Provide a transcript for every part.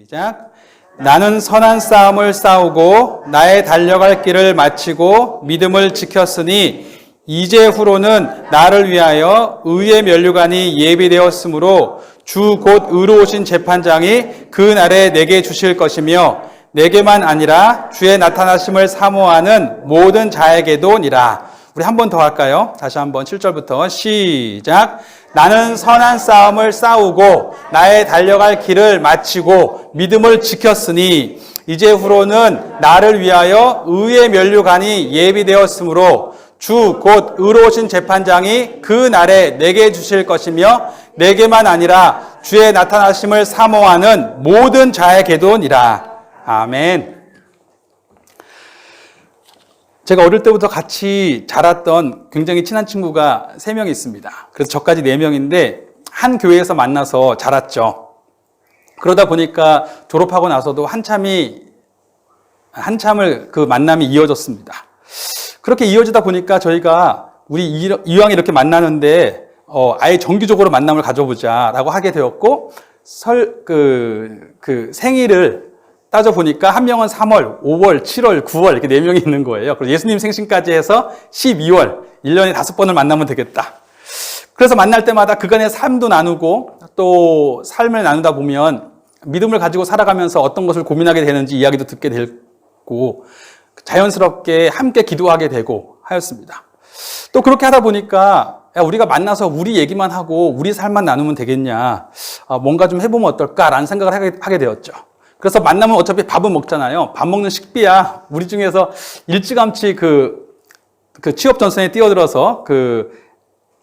시작. 나는 선한 싸움을 싸우고 나의 달려갈 길을 마치고 믿음을 지켰으니 이제후로는 나를 위하여 의의 면류관이 예비되었으므로 주 곧 의로우신 재판장이 그 날에 내게 주실 것이며 내게만 아니라 주의 나타나심을 사모하는 모든 자에게도니라. 우리 한 번 더 할까요? 다시 한번 7절부터 시작. 나는 선한 싸움을 싸우고 나의 달려갈 길을 마치고 믿음을 지켰으니 이제후로는 나를 위하여 의의 면류관이 예비되었으므로 주 곧 의로우신 재판장이 그 날에 내게 주실 것이며 내게만 아니라 주의 나타나심을 사모하는 모든 자에게도니라. 아멘. 제가 어릴 때부터 같이 자랐던 굉장히 친한 친구가 3명이 있습니다. 그래서 저까지 4명인데 한 교회에서 만나서 자랐죠. 그러다 보니까 졸업하고 나서도 한참을 그 만남이 이어졌습니다. 그렇게 이어지다 보니까 저희가 우리 이왕 이렇게 만나는데 아예 정기적으로 만남을 가져보자라고 하게 되었고 생일을 따져보니까 한 명은 3월, 5월, 7월, 9월 이렇게 4명이 있는 거예요. 그래서 예수님 생신까지 해서 12월, 1년에 5번을 만나면 되겠다. 그래서 만날 때마다 그간의 삶도 나누고 또 삶을 나누다 보면 믿음을 가지고 살아가면서 어떤 것을 고민하게 되는지 이야기도 듣게 되고 자연스럽게 함께 기도하게 되고 하였습니다. 또 그렇게 하다 보니까 우리가 만나서 우리 얘기만 하고 우리 삶만 나누면 되겠냐, 뭔가 좀 해보면 어떨까라는 생각을 하게 되었죠. 그래서 만나면 어차피 밥은 먹잖아요. 밥 먹는 식비야. 우리 중에서 일찌감치 그 취업 전선에 뛰어들어서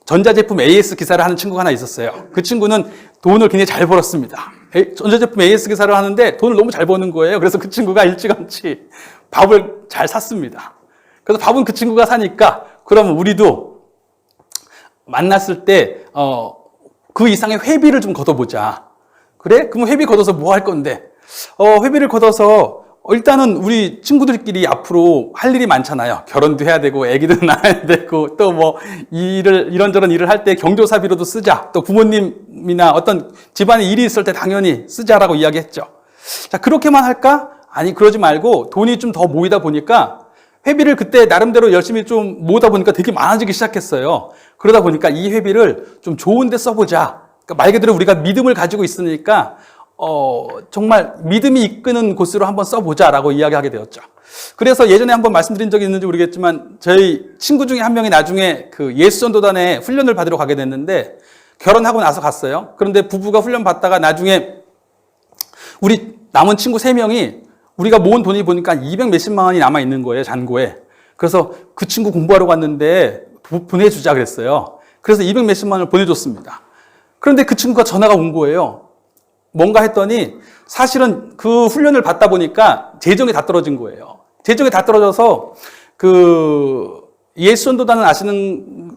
전자제품 AS 기사를 하는 친구가 하나 있었어요. 그 친구는 돈을 굉장히 잘 벌었습니다. 전자제품 AS 기사를 하는데 돈을 너무 잘 버는 거예요. 그래서 그 친구가 일찌감치 밥을 잘 샀습니다. 그래서 밥은 그 친구가 사니까 그러면 우리도 만났을 때 그 이상의 회비를 좀 걷어보자. 그래? 그럼 회비 걷어서 뭐 할 건데? 회비를 걷어서 일단은 우리 친구들끼리 앞으로 할 일이 많잖아요. 결혼도 해야 되고 애기도 낳아야 되고 또 뭐 이런저런 일을 할 때 경조사비로도 쓰자. 또 부모님이나 어떤 집안에 일이 있을 때 당연히 쓰자라고 이야기했죠. 자, 그렇게만 할까? 아니, 그러지 말고 돈이 좀 더 모이다 보니까 회비를 그때 나름대로 열심히 좀 모으다 보니까 되게 많아지기 시작했어요. 그러다 보니까 이 회비를 좀 좋은 데 써보자. 그러니까 말 그대로 우리가 믿음을 가지고 있으니까 정말 믿음이 이끄는 곳으로 한번 써보자라고 이야기하게 되었죠. 그래서 예전에 한번 말씀드린 적이 있는지 모르겠지만 저희 친구 중에 한 명이 나중에 그 예수전도단에 훈련을 받으러 가게 됐는데 결혼하고 나서 갔어요. 그런데 부부가 훈련 받다가 나중에 우리 남은 친구 3명이 우리가 모은 돈이 보니까 200 몇십만 원이 남아 있는 거예요, 잔고에. 그래서 그 친구 공부하러 갔는데 보내주자 그랬어요. 그래서 200 몇십만 원을 보내줬습니다. 그런데 그 친구가 전화가 온 거예요. 뭔가 했더니 사실은 그 훈련을 받다 보니까 재정이 다 떨어진 거예요. 재정이 다 떨어져서 예수전도단은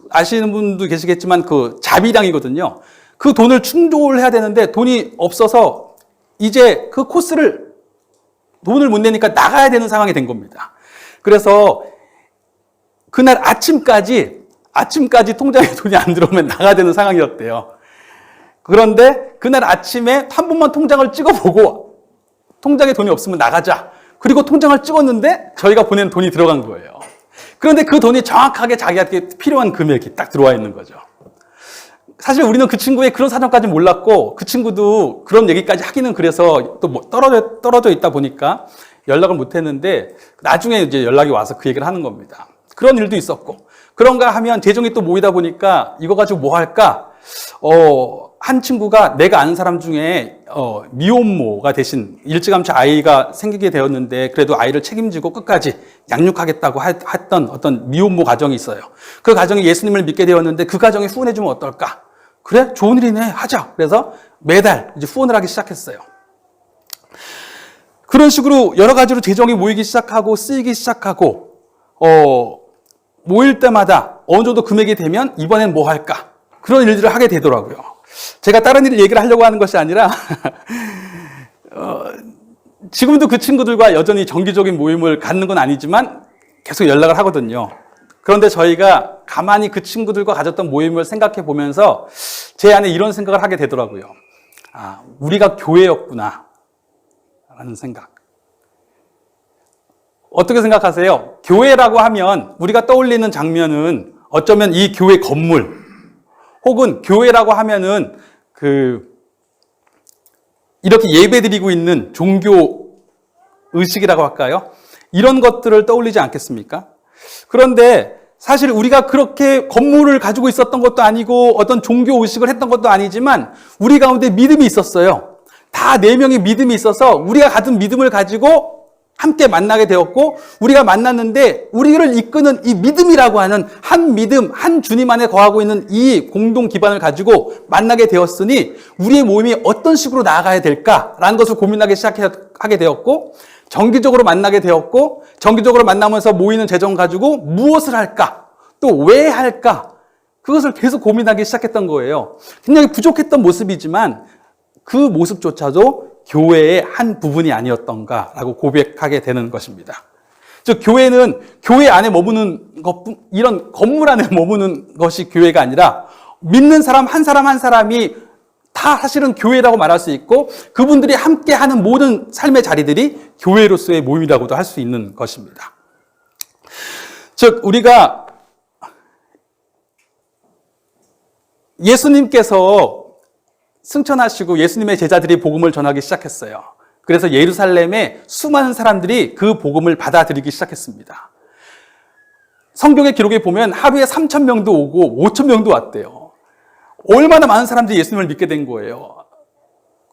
아시는 분도 계시겠지만 자비량이거든요. 그 돈을 충족을 해야 되는데 돈이 없어서 이제 그 코스를 돈을 못 내니까 나가야 되는 상황이 된 겁니다. 그래서 그날 아침까지 통장에 돈이 안 들어오면 나가야 되는 상황이었대요. 그런데 그날 아침에 한 번만 통장을 찍어보고 통장에 돈이 없으면 나가자. 그리고 통장을 찍었는데 저희가 보낸 돈이 들어간 거예요. 그런데 그 돈이 정확하게 자기한테 필요한 금액이 딱 들어와 있는 거죠. 사실 우리는 그 친구의 그런 사정까지 몰랐고 그 친구도 그런 얘기까지 하기는 그래서 또 뭐 떨어져 있다 보니까 연락을 못 했는데 나중에 이제 연락이 와서 그 얘기를 하는 겁니다. 그런 일도 있었고 그런가 하면 재정이 또 모이다 보니까 이거 가지고 뭐 할까? 한 친구가 내가 아는 사람 중에 미혼모가 대신 일찌감치 아이가 생기게 되었는데 그래도 아이를 책임지고 끝까지 양육하겠다고 했던 어떤 미혼모 가정이 있어요. 그 가정이 예수님을 믿게 되었는데 그 가정에 후원해주면 어떨까? 그래? 좋은 일이네. 하자. 그래서 매달 이제 후원을 하기 시작했어요. 그런 식으로 여러 가지로 재정이 모이기 시작하고 쓰이기 시작하고 모일 때마다 어느 정도 금액이 되면 이번엔 뭐 할까? 그런 일들을 하게 되더라고요. 제가 다른 일을 얘기를 하려고 하는 것이 아니라 지금도 그 친구들과 여전히 정기적인 모임을 갖는 건 아니지만 계속 연락을 하거든요. 그런데 저희가 가만히 그 친구들과 가졌던 모임을 생각해 보면서 제 안에 이런 생각을 하게 되더라고요. 우리가 교회였구나. 않을까라는 생각. 어떻게 생각하세요? 교회라고 하면 우리가 떠올리는 장면은 어쩌면 이 교회 건물, 혹은 교회라고 하면은 이렇게 예배드리고 있는 종교 의식이라고 할까요? 이런 것들을 떠올리지 않겠습니까? 그런데 사실 우리가 그렇게 건물을 가지고 있었던 것도 아니고 어떤 종교 의식을 했던 것도 아니지만 우리 가운데 믿음이 있었어요. 다 4명의 믿음이 있어서 우리가 같은 믿음을 가지고 함께 만나게 되었고, 우리가 만났는데 우리를 이끄는 이 믿음이라고 하는 한 믿음, 한 주님 안에 거하고 있는 이 공동 기반을 가지고 만나게 되었으니 우리의 모임이 어떤 식으로 나아가야 될까라는 것을 고민하기 시작하게 되었고, 정기적으로 만나게 되었고, 정기적으로 만나면서 모이는 재정 가지고 무엇을 할까? 또 왜 할까? 그것을 계속 고민하기 시작했던 거예요. 굉장히 부족했던 모습이지만 그 모습조차도 교회의 한 부분이 아니었던가라고 고백하게 되는 것입니다. 즉, 교회는 교회 안에 머무는 것, 이런 건물 안에 머무는 것이 교회가 아니라 믿는 사람 한 사람이 다 사실은 교회라고 말할 수 있고, 그분들이 함께하는 모든 삶의 자리들이 교회로서의 모임이라고도 할 수 있는 것입니다. 즉, 우리가 예수님께서 승천하시고 예수님의 제자들이 복음을 전하기 시작했어요. 그래서 예루살렘에 수많은 사람들이 그 복음을 받아들이기 시작했습니다. 성경의 기록에 보면 하루에 3,000명도 오고 5,000명도 왔대요. 얼마나 많은 사람들이 예수님을 믿게 된 거예요.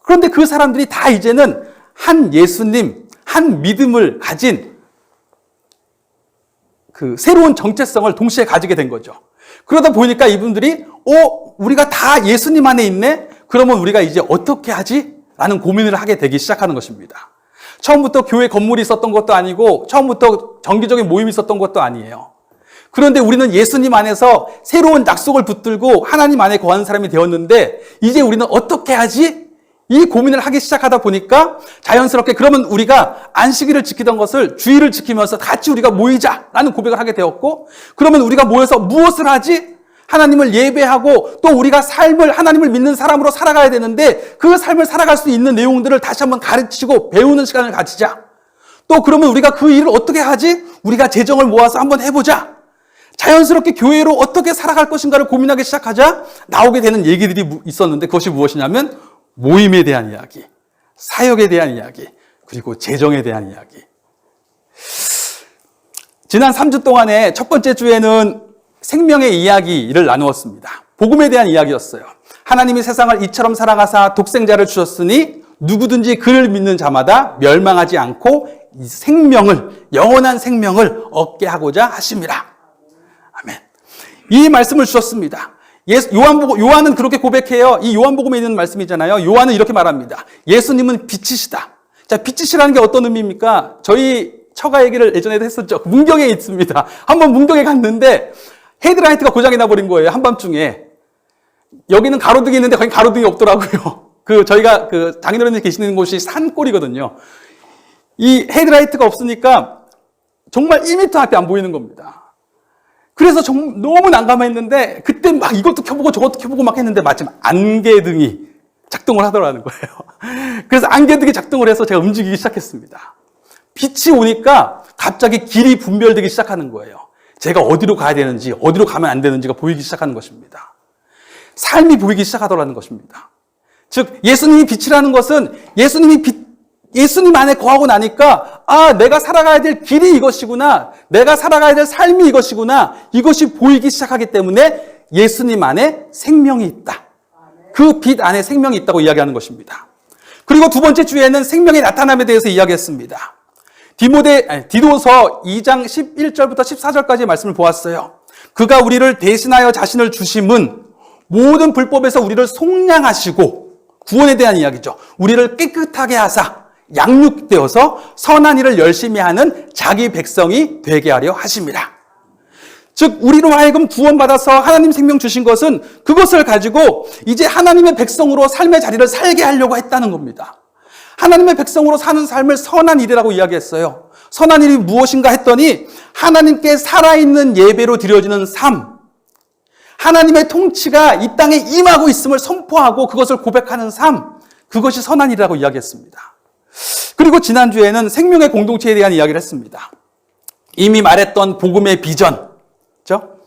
그런데 그 사람들이 다 이제는 한 예수님, 한 믿음을 가진 그 새로운 정체성을 동시에 가지게 된 거죠. 그러다 보니까 이분들이 우리가 다 예수님 안에 있네? 그러면 우리가 이제 어떻게 하지? 라는 고민을 하게 되기 시작하는 것입니다. 처음부터 교회 건물이 있었던 것도 아니고 처음부터 정기적인 모임이 있었던 것도 아니에요. 그런데 우리는 예수님 안에서 새로운 약속을 붙들고 하나님 안에 거하는 사람이 되었는데 이제 우리는 어떻게 하지? 이 고민을 하기 시작하다 보니까 자연스럽게 그러면 우리가 안식일을 지키던 것을 주일을 지키면서 같이 우리가 모이자라는 고백을 하게 되었고, 그러면 우리가 모여서 무엇을 하지? 하나님을 예배하고 또 우리가 삶을 하나님을 믿는 사람으로 살아가야 되는데 그 삶을 살아갈 수 있는 내용들을 다시 한번 가르치고 배우는 시간을 가지자. 또 그러면 우리가 그 일을 어떻게 하지? 우리가 재정을 모아서 한번 해보자. 자연스럽게 교회로 어떻게 살아갈 것인가를 고민하기 시작하자 나오게 되는 얘기들이 있었는데, 그것이 무엇이냐면 모임에 대한 이야기, 사역에 대한 이야기, 그리고 재정에 대한 이야기. 지난 3주 동안에 첫 번째 주에는 생명의 이야기를 나누었습니다. 복음에 대한 이야기였어요. 하나님이 세상을 이처럼 사랑하사 독생자를 주셨으니 누구든지 그를 믿는 자마다 멸망하지 않고 이 생명을, 영원한 생명을 얻게 하고자 하심이라. 아멘. 이 말씀을 주셨습니다. 요한은 그렇게 고백해요. 이 요한복음에 있는 말씀이잖아요. 요한은 이렇게 말합니다. 예수님은 빛이시다. 자, 빛이시라는 게 어떤 의미입니까? 저희 처가 얘기를 예전에도 했었죠. 문경에 있습니다. 한번 문경에 갔는데 헤드라이트가 고장이 나버린 거예요. 한밤중에. 여기는 가로등이 있는데 거기 가로등이 없더라고요. 저희가 장인어른이 계시는 곳이 산골이거든요. 이 헤드라이트가 없으니까 정말 1m 앞이 안 보이는 겁니다. 그래서 너무 난감했는데 그때 막 이것도 켜보고 저것도 켜보고 막 했는데 마침 안개등이 작동을 하더라는 거예요. 그래서 안개등이 작동을 해서 제가 움직이기 시작했습니다. 빛이 오니까 갑자기 길이 분별되기 시작하는 거예요. 제가 어디로 가야 되는지, 어디로 가면 안 되는지가 보이기 시작하는 것입니다. 삶이 보이기 시작하더라는 것입니다. 즉, 예수님이 빛이라는 것은 예수님 안에 거하고 나니까 내가 살아가야 될 길이 이것이구나, 내가 살아가야 될 삶이 이것이구나, 이것이 보이기 시작하기 때문에 예수님 안에 생명이 있다. 그 빛 안에 생명이 있다고 이야기하는 것입니다. 그리고 두 번째 주에는 생명의 나타남에 대해서 이야기했습니다. 디도서 2장 11절부터 14절까지의 말씀을 보았어요. 그가 우리를 대신하여 자신을 주심은 모든 불법에서 우리를 속량하시고, 구원에 대한 이야기죠. 우리를 깨끗하게 하사 양육되어서 선한 일을 열심히 하는 자기 백성이 되게 하려 하심이라. 즉, 우리로 하여금 구원받아서 하나님 생명 주신 것은 그것을 가지고 이제 하나님의 백성으로 삶의 자리를 살게 하려고 했다는 겁니다. 하나님의 백성으로 사는 삶을 선한 일이라고 이야기했어요. 선한 일이 무엇인가 했더니 하나님께 살아있는 예배로 드려지는 삶, 하나님의 통치가 이 땅에 임하고 있음을 선포하고 그것을 고백하는 삶, 그것이 선한 일이라고 이야기했습니다. 그리고 지난주에는 생명의 공동체에 대한 이야기를 했습니다. 이미 말했던 복음의 비전, 그렇죠?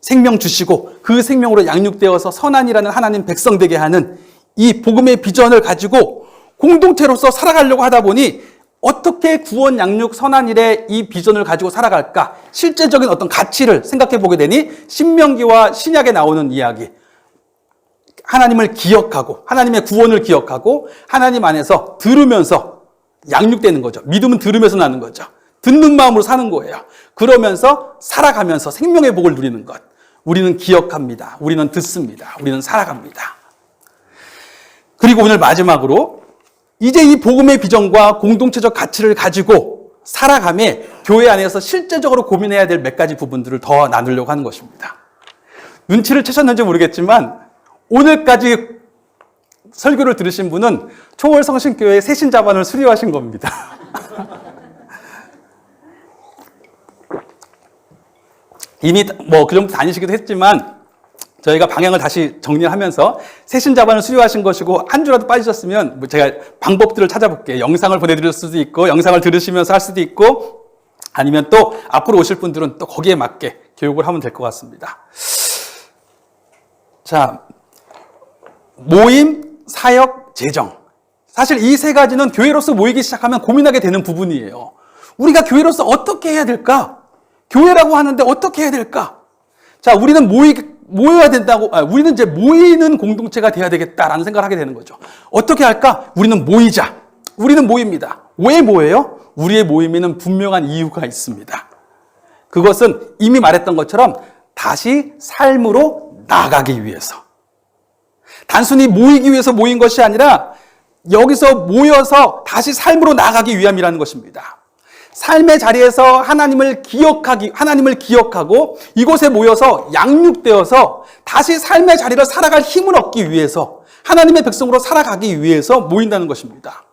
생명 주시고 그 생명으로 양육되어서 선한이라는 하나님 백성 되게 하는 이 복음의 비전을 가지고 공동체로서 살아가려고 하다 보니 어떻게 구원, 양육, 선한일의 이 비전을 가지고 살아갈까? 실제적인 어떤 가치를 생각해 보게 되니 신명기와 신약에 나오는 이야기, 하나님을 기억하고 하나님의 구원을 기억하고 하나님 안에서 들으면서 양육되는 거죠. 믿음은 들으면서 나는 거죠. 듣는 마음으로 사는 거예요. 그러면서 살아가면서 생명의 복을 누리는 것. 우리는 기억합니다. 우리는 듣습니다. 우리는 살아갑니다. 그리고 오늘 마지막으로 이제 이 복음의 비전과 공동체적 가치를 가지고 살아감에 교회 안에서 실제적으로 고민해야 될 몇 가지 부분들을 더 나누려고 하는 것입니다. 눈치를 채셨는지 모르겠지만 오늘까지 설교를 들으신 분은 초월성신교회 새신자반을 수료하신 겁니다. 이미 그 정도 다니시기도 했지만 저희가 방향을 다시 정리하면서 새신자반을 수료하신 것이고 한 주라도 빠지셨으면 제가 방법들을 찾아볼게요. 영상을 보내드릴 수도 있고 영상을 들으시면서 할 수도 있고 아니면 또 앞으로 오실 분들은 또 거기에 맞게 교육을 하면 될 것 같습니다. 자, 모임, 사역, 재정. 사실 이 세 가지는 교회로서 모이기 시작하면 고민하게 되는 부분이에요. 우리가 교회로서 어떻게 해야 될까? 교회라고 하는데 어떻게 해야 될까? 자, 우리는 모여야 된다고, 우리는 이제 모이는 공동체가 돼야 되겠다라는 생각을 하게 되는 거죠. 어떻게 할까? 우리는 모이자. 우리는 모입니다. 왜 모여요? 우리의 모임에는 분명한 이유가 있습니다. 그것은 이미 말했던 것처럼 다시 삶으로 나아가기 위해서. 단순히 모이기 위해서 모인 것이 아니라 여기서 모여서 다시 삶으로 나아가기 위함이라는 것입니다. 삶의 자리에서 하나님을 기억하고 이곳에 모여서 양육되어서 다시 삶의 자리를 살아갈 힘을 얻기 위해서 하나님의 백성으로 살아가기 위해서 모인다는 것입니다.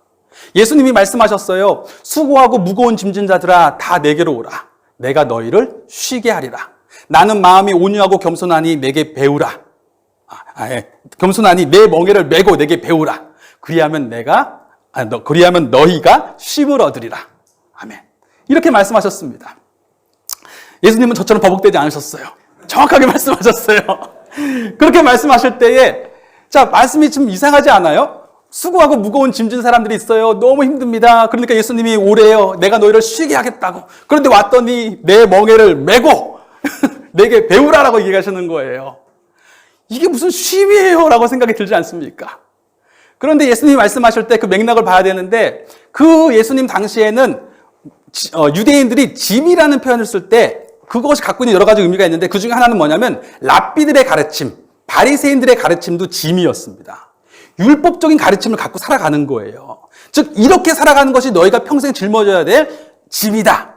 예수님이 말씀하셨어요. 수고하고 무거운 짐진 자들아 다 내게로 오라. 내가 너희를 쉬게 하리라. 나는 마음이 온유하고 겸손하니 내게 배우라. 겸손하니 내 멍에를 메고 내게 배우라. 그리하면 너희가 쉼을 얻으리라. 아멘. 이렇게 말씀하셨습니다. 예수님은 저처럼 버벅대지 않으셨어요. 정확하게 말씀하셨어요. 그렇게 말씀하실 때에 자, 말씀이 좀 이상하지 않아요? 수고하고 무거운 짐진 사람들이 있어요. 너무 힘듭니다. 그러니까 예수님이 오래요. 내가 너희를 쉬게 하겠다고. 그런데 왔더니 내 멍에를 메고 내게 배우라라고 얘기하시는 거예요. 이게 무슨 쉼이에요? 라고 생각이 들지 않습니까? 그런데 예수님이 말씀하실 때 그 맥락을 봐야 되는데 그 예수님 당시에는 유대인들이 짐이라는 표현을 쓸 때 그것이 갖고 있는 여러 가지 의미가 있는데 그 중에 하나는 뭐냐면 랍비들의 가르침, 바리새인들의 가르침도 짐이었습니다. 율법적인 가르침을 갖고 살아가는 거예요. 즉 이렇게 살아가는 것이 너희가 평생 짊어져야 될 짐이다.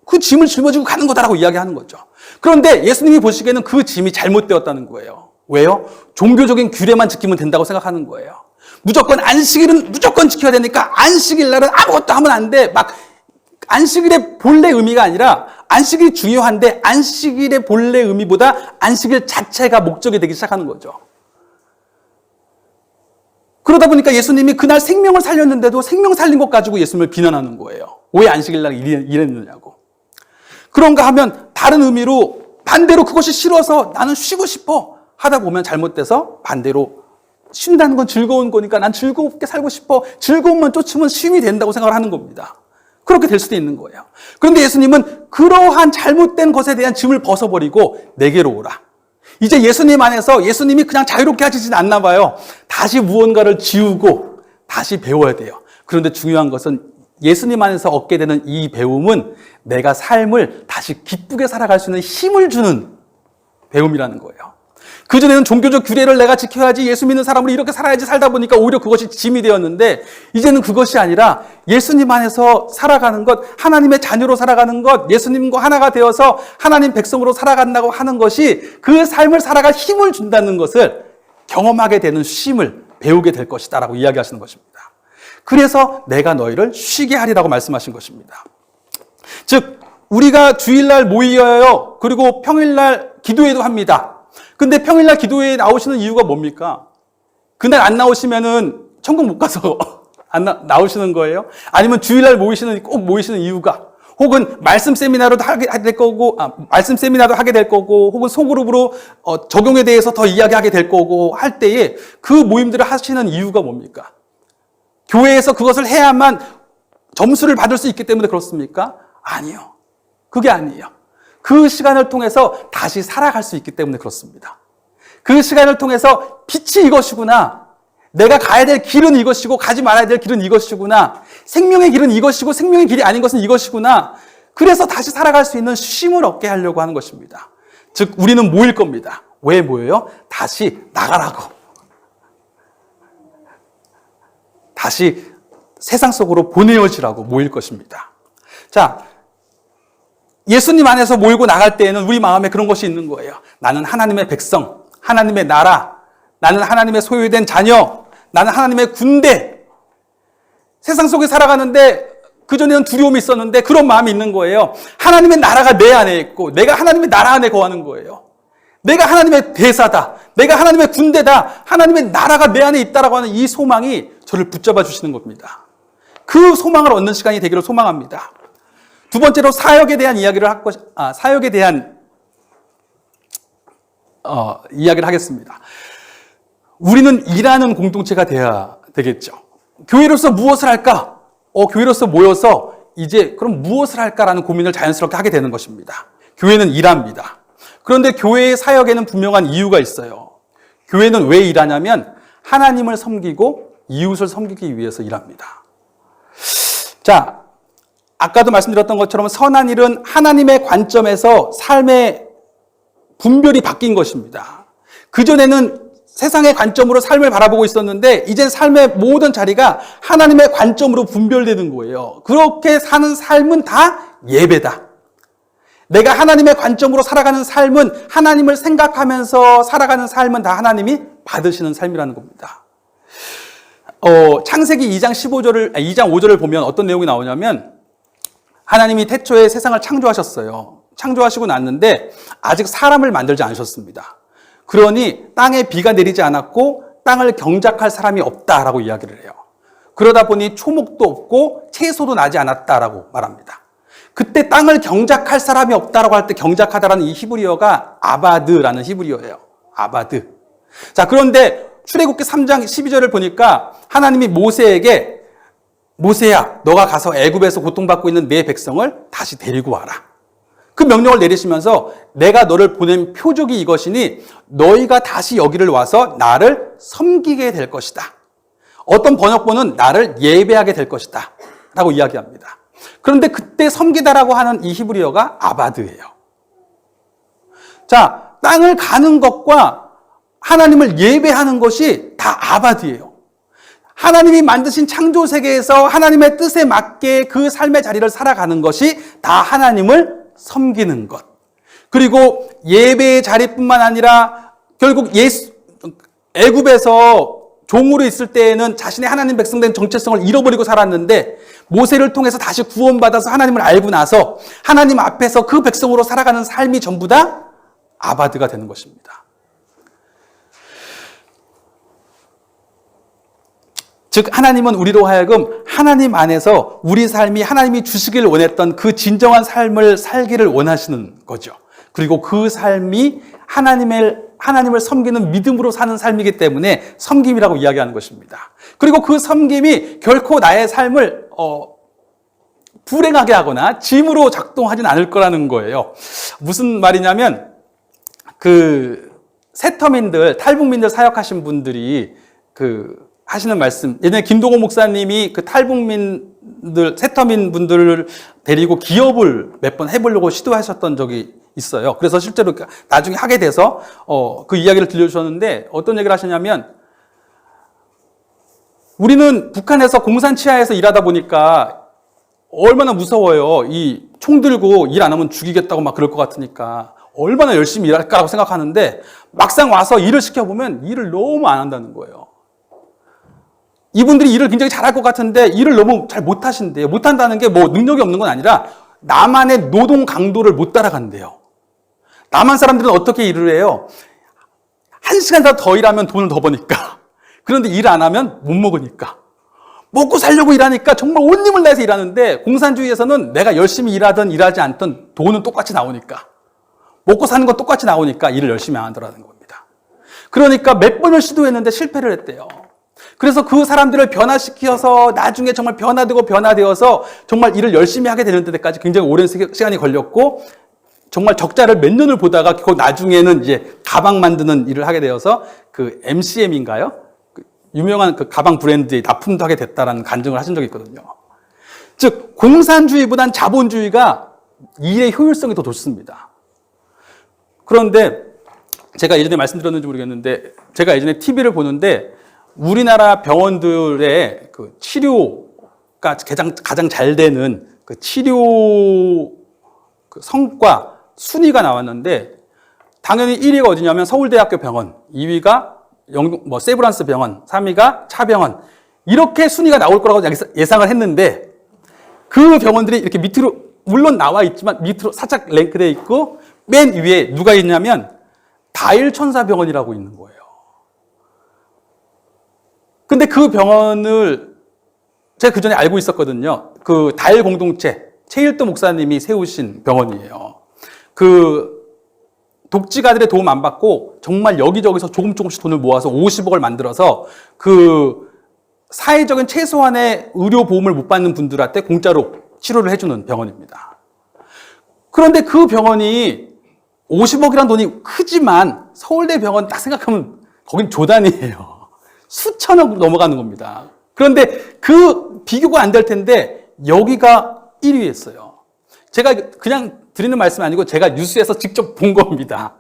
그 짐을 짊어지고 가는 거다라고 이야기하는 거죠. 그런데 예수님이 보시기에는 그 짐이 잘못되었다는 거예요. 왜요? 종교적인 규례만 지키면 된다고 생각하는 거예요. 무조건 안식일은 무조건 지켜야 되니까 안식일 날은 아무것도 하면 안 돼. 막 안식일의 본래 의미가 아니라 안식일이 중요한데 안식일의 본래 의미보다 안식일 자체가 목적이 되기 시작하는 거죠. 그러다 보니까 예수님이 그날 생명을 살렸는데도 생명 살린 것 가지고 예수님을 비난하는 거예요. 왜 안식일 날 이랬느냐고. 그런가 하면 다른 의미로 반대로 그것이 싫어서 나는 쉬고 싶어 하다 보면 잘못돼서 반대로 쉰다는 건 즐거운 거니까 난 즐겁게 살고 싶어. 즐거움만 쫓으면 쉼이 된다고 생각을 하는 겁니다. 그렇게 될 수도 있는 거예요. 그런데 예수님은 그러한 잘못된 것에 대한 짐을 벗어버리고 내게로 오라. 이제 예수님 안에서 예수님이 그냥 자유롭게 하시진 않나 봐요. 다시 무언가를 지우고 다시 배워야 돼요. 그런데 중요한 것은 예수님 안에서 얻게 되는 이 배움은 내가 삶을 다시 기쁘게 살아갈 수 있는 힘을 주는 배움이라는 거예요. 그전에는 종교적 규례를 내가 지켜야지 예수 믿는 사람으로 이렇게 살아야지 살다 보니까 오히려 그것이 짐이 되었는데 이제는 그것이 아니라 예수님 안에서 살아가는 것, 하나님의 자녀로 살아가는 것, 예수님과 하나가 되어서 하나님 백성으로 살아간다고 하는 것이 그 삶을 살아갈 힘을 준다는 것을 경험하게 되는 쉼을 배우게 될 것이다 라고 이야기하시는 것입니다. 그래서 내가 너희를 쉬게 하리라고 말씀하신 것입니다. 즉 우리가 주일날 모여요. 그리고 평일날 기도회도 합니다. 근데 평일날 기도회에 나오시는 이유가 뭡니까? 그날 안 나오시면은 천국 못 가서 안 나오시는 거예요? 아니면 주일날 꼭 모이시는 이유가, 혹은 말씀 세미나로도 하게 될 거고, 말씀 세미나도 하게 될 거고, 혹은 소그룹으로 적용에 대해서 더 이야기하게 될 거고 할 때에 그 모임들을 하시는 이유가 뭡니까? 교회에서 그것을 해야만 점수를 받을 수 있기 때문에 그렇습니까? 아니요. 그게 아니에요. 그 시간을 통해서 다시 살아갈 수 있기 때문에 그렇습니다. 그 시간을 통해서 빛이 이것이구나. 내가 가야 될 길은 이것이고 가지 말아야 될 길은 이것이구나. 생명의 길은 이것이고 생명의 길이 아닌 것은 이것이구나. 그래서 다시 살아갈 수 있는 쉼을 얻게 하려고 하는 것입니다. 즉 우리는 모일 겁니다. 왜 모여요? 다시 나가라고. 다시 세상 속으로 보내어지라고 모일 것입니다. 자, 예수님 안에서 모이고 나갈 때에는 우리 마음에 그런 것이 있는 거예요. 나는 하나님의 백성, 하나님의 나라, 나는 하나님의 소유된 자녀, 나는 하나님의 군대. 세상 속에 살아가는데 그전에는 두려움이 있었는데 그런 마음이 있는 거예요. 하나님의 나라가 내 안에 있고 내가 하나님의 나라 안에 거하는 거예요. 내가 하나님의 대사다. 내가 하나님의 군대다. 하나님의 나라가 내 안에 있다라고 하는 이 소망이 저를 붙잡아 주시는 겁니다. 그 소망을 얻는 시간이 되기를 소망합니다. 두 번째로 사역에 대한 이야기를 사역에 대한 이야기를 하겠습니다. 우리는 일하는 공동체가 돼야 되겠죠. 교회로서 무엇을 할까? 교회로서 모여서 이제 그럼 무엇을 할까라는 고민을 자연스럽게 하게 되는 것입니다. 교회는 일합니다. 그런데 교회의 사역에는 분명한 이유가 있어요. 교회는 왜 일하냐면 하나님을 섬기고 이웃을 섬기기 위해서 일합니다. 자, 아까도 말씀드렸던 것처럼 선한 일은 하나님의 관점에서 삶의 분별이 바뀐 것입니다. 그전에는 세상의 관점으로 삶을 바라보고 있었는데 이젠 삶의 모든 자리가 하나님의 관점으로 분별되는 거예요. 그렇게 사는 삶은 다 예배다. 내가 하나님의 관점으로 살아가는 삶은 하나님을 생각하면서 살아가는 삶은 다 하나님이 받으시는 삶이라는 겁니다. 창세기 2장 5절을 보면 어떤 내용이 나오냐면 하나님이 태초에 세상을 창조하셨어요. 창조하시고 났는데 아직 사람을 만들지 않으셨습니다. 그러니 땅에 비가 내리지 않았고 땅을 경작할 사람이 없다라고 이야기를 해요. 그러다 보니 초목도 없고 채소도 나지 않았다라고 말합니다. 그때 땅을 경작할 사람이 없다라고 할 때 경작하다라는 이 히브리어가 아바드라는 히브리어예요. 아바드. 자, 그런데 출애굽기 3장 12절을 보니까 하나님이 모세에게 모세야, 너가 가서 애굽에서 고통받고 있는 내 백성을 다시 데리고 와라. 그 명령을 내리시면서 내가 너를 보낸 표적이 이것이니 너희가 다시 여기를 와서 나를 섬기게 될 것이다. 어떤 번역본은 나를 예배하게 될 것이다 라고 이야기합니다. 그런데 그때 섬기다라고 하는 이 히브리어가 아바드예요. 자, 땅을 가는 것과 하나님을 예배하는 것이 다 아바드예요. 하나님이 만드신 창조 세계에서 하나님의 뜻에 맞게 그 삶의 자리를 살아가는 것이 다 하나님을 섬기는 것. 그리고 예배의 자리뿐만 아니라 결국 애굽에서 종으로 있을 때에는 자신의 하나님 백성된 정체성을 잃어버리고 살았는데 모세를 통해서 다시 구원받아서 하나님을 알고 나서 하나님 앞에서 그 백성으로 살아가는 삶이 전부 다 아바드가 되는 것입니다. 즉 하나님은 우리로 하여금 하나님 안에서 우리 삶이 하나님이 주시길 원했던 그 진정한 삶을 살기를 원하시는 거죠. 그리고 그 삶이 하나님을 섬기는 믿음으로 사는 삶이기 때문에 섬김이라고 이야기하는 것입니다. 그리고 그 섬김이 결코 나의 삶을 불행하게 하거나 짐으로 작동하진 않을 거라는 거예요. 무슨 말이냐면 새터민들, 탈북민들 사역하신 분들이 하시는 말씀, 예전에 김동호 목사님이 새터민 분들을 데리고 기업을 몇 번 해보려고 시도하셨던 적이 있어요. 그래서 실제로 나중에 하게 돼서 그 이야기를 들려주셨는데 어떤 얘기를 하시냐면 우리는 북한에서 공산 치하에서 일하다 보니까 얼마나 무서워요. 이 총 들고 일 안 하면 죽이겠다고 막 그럴 것 같으니까 얼마나 열심히 일할까라고 생각하는데 막상 와서 일을 시켜보면 일을 너무 안 한다는 거예요. 이분들이 일을 굉장히 잘할 것 같은데 일을 너무 잘 못하신대요. 못한다는 게 뭐 능력이 없는 건 아니라 남한의 노동 강도를 못 따라간대요. 남한 사람들은 어떻게 일을 해요? 1시간 더 일하면 돈을 더 버니까. 그런데 일 안 하면 못 먹으니까. 먹고 살려고 일하니까 정말 온 힘을 내서 일하는데 공산주의에서는 내가 열심히 일하든 일하지 않든 돈은 똑같이 나오니까 먹고 사는 건 똑같이 나오니까 일을 열심히 안 하더라는 겁니다. 그러니까 몇 번을 시도했는데 실패를 했대요. 그래서 그 사람들을 변화시켜서 나중에 정말 변화되어서 정말 일을 열심히 하게 되는 데까지 굉장히 오랜 시간이 걸렸고 정말 적자를 몇 년을 보다가 그 나중에는 이제 가방 만드는 일을 하게 되어서 그 MCM인가요? 그 유명한 그 가방 브랜드에 납품도 하게 됐다라는 간증을 하신 적이 있거든요. 즉 공산주의보단 자본주의가 일의 효율성이 더 좋습니다. 그런데 제가 예전에 말씀드렸는지 모르겠는데 제가 예전에 TV를 보는데 우리나라 병원들의 그 치료가 가장 잘 되는 그 치료 그 성과 순위가 나왔는데 당연히 1위가 어디냐면 서울대학교 병원, 2위가 세브란스 병원, 3위가 차병원 이렇게 순위가 나올 거라고 예상을 했는데 그 병원들이 이렇게 밑으로 물론 나와 있지만 밑으로 살짝 랭크되어 있고 맨 위에 누가 있냐면 다일천사병원이라고 있는 거예요. 근데 그 병원을 제가 그 전에 알고 있었거든요. 그 다일 공동체 최일도 목사님이 세우신 병원이에요. 그 독지가들의 도움 안 받고 정말 여기저기서 조금씩 돈을 모아서 50억을 만들어서 그 사회적인 최소한의 의료 보험을 못 받는 분들한테 공짜로 치료를 해주는 병원입니다. 그런데 그 병원이 50억이란 돈이 크지만 서울대 병원 딱 생각하면 거긴 조단이에요. 수천억 넘어가는 겁니다. 그런데 그 비교가 안 될 텐데 여기가 1위였어요. 제가 그냥 드리는 말씀이 아니고 제가 뉴스에서 직접 본 겁니다.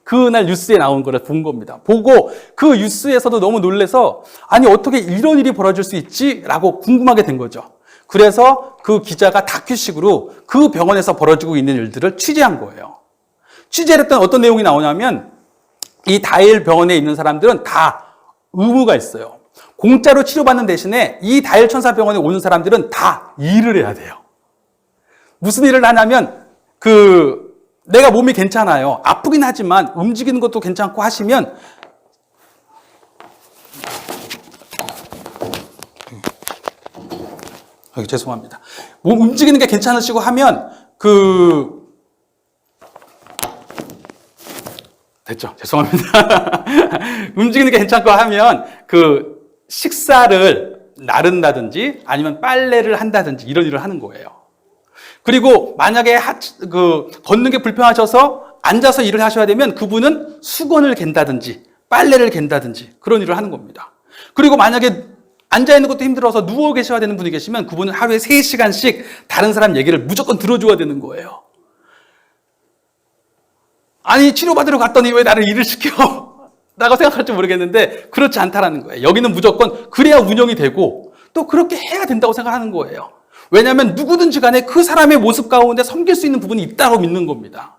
그날 뉴스에 나온 거를 본 겁니다. 보고 그 뉴스에서도 너무 놀라서 아니 어떻게 이런 일이 벌어질 수 있지? 라고 궁금하게 된 거죠. 그래서 그 기자가 다큐식으로 그 병원에서 벌어지고 있는 일들을 취재한 거예요. 취재를 했던 어떤 내용이 나오냐면 이 다일 병원에 있는 사람들은 다 의무가 있어요. 공짜로 치료받는 대신에 이 다일천사병원에 오는 사람들은 다 일을 해야 돼요. 무슨 일을 하냐면 내가 몸이 괜찮아요. 아프긴 하지만 움직이는 것도 괜찮고 하시면 죄송합니다. 몸 움직이는 게 괜찮으시고 하면 됐죠. 죄송합니다. 움직이는 게 괜찮고 하면 식사를 나른다든지 아니면 빨래를 한다든지 이런 일을 하는 거예요. 그리고 만약에 걷는 게 불편하셔서 앉아서 일을 하셔야 되면 그분은 수건을 갠다든지 빨래를 갠다든지 그런 일을 하는 겁니다. 그리고 만약에 앉아있는 것도 힘들어서 누워 계셔야 되는 분이 계시면 그분은 하루에 3시간씩 다른 사람 얘기를 무조건 들어줘야 되는 거예요. 아니 치료받으러 갔더니 왜 나를 일을 시켜? 라고 생각할지 모르겠는데 그렇지 않다라는 거예요. 여기는 무조건 그래야 운영이 되고 또 그렇게 해야 된다고 생각하는 거예요. 왜냐하면 누구든지 간에 그 사람의 모습 가운데 섬길 수 있는 부분이 있다고 믿는 겁니다.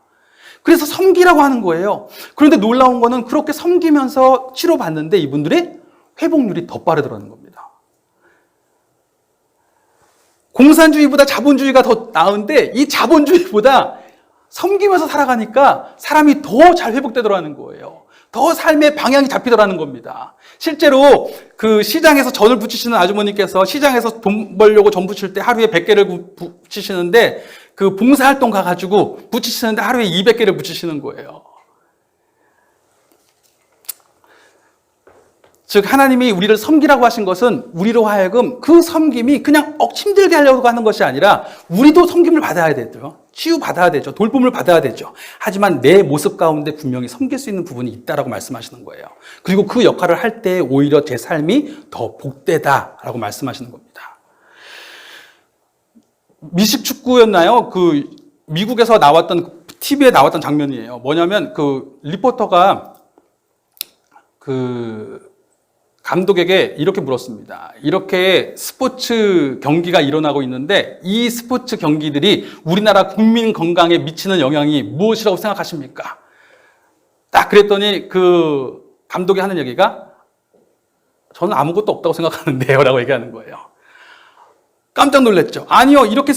그래서 섬기라고 하는 거예요. 그런데 놀라운 거는 그렇게 섬기면서 치료받는데 이분들의 회복률이 더 빠르더라는 겁니다. 공산주의보다 자본주의가 더 나은데 이 자본주의보다 섬기면서 살아가니까 사람이 더 잘 회복되더라는 거예요. 더 삶의 방향이 잡히더라는 겁니다. 실제로 그 시장에서 전을 부치시는 아주머니께서 시장에서 돈 벌려고 전 부칠 때 하루에 100개를 부치시는데 그 봉사활동 가가지고 부치시는데 하루에 200개를 부치시는 거예요. 즉 하나님이 우리를 섬기라고 하신 것은 우리로 하여금 그 섬김이 그냥 힘들게 하려고 하는 것이 아니라 우리도 섬김을 받아야 되죠. 치유받아야 되죠. 돌봄을 받아야 되죠. 하지만 내 모습 가운데 분명히 섬길 수 있는 부분이 있다라고 말씀하시는 거예요. 그리고 그 역할을 할 때 오히려 제 삶이 더 복되다라고 말씀하시는 겁니다. 미식축구였나요? 미국에서 나왔던 TV에 나왔던 장면이에요. 뭐냐면 리포터가 감독에게 이렇게 물었습니다. 이렇게 스포츠 경기가 일어나고 있는데 이 스포츠 경기들이 우리나라 국민 건강에 미치는 영향이 무엇이라고 생각하십니까? 딱 그랬더니 그 감독이 하는 얘기가 저는 아무것도 없다고 생각하는데요 라고 얘기하는 거예요. 깜짝 놀랐죠. 아니요, 이렇게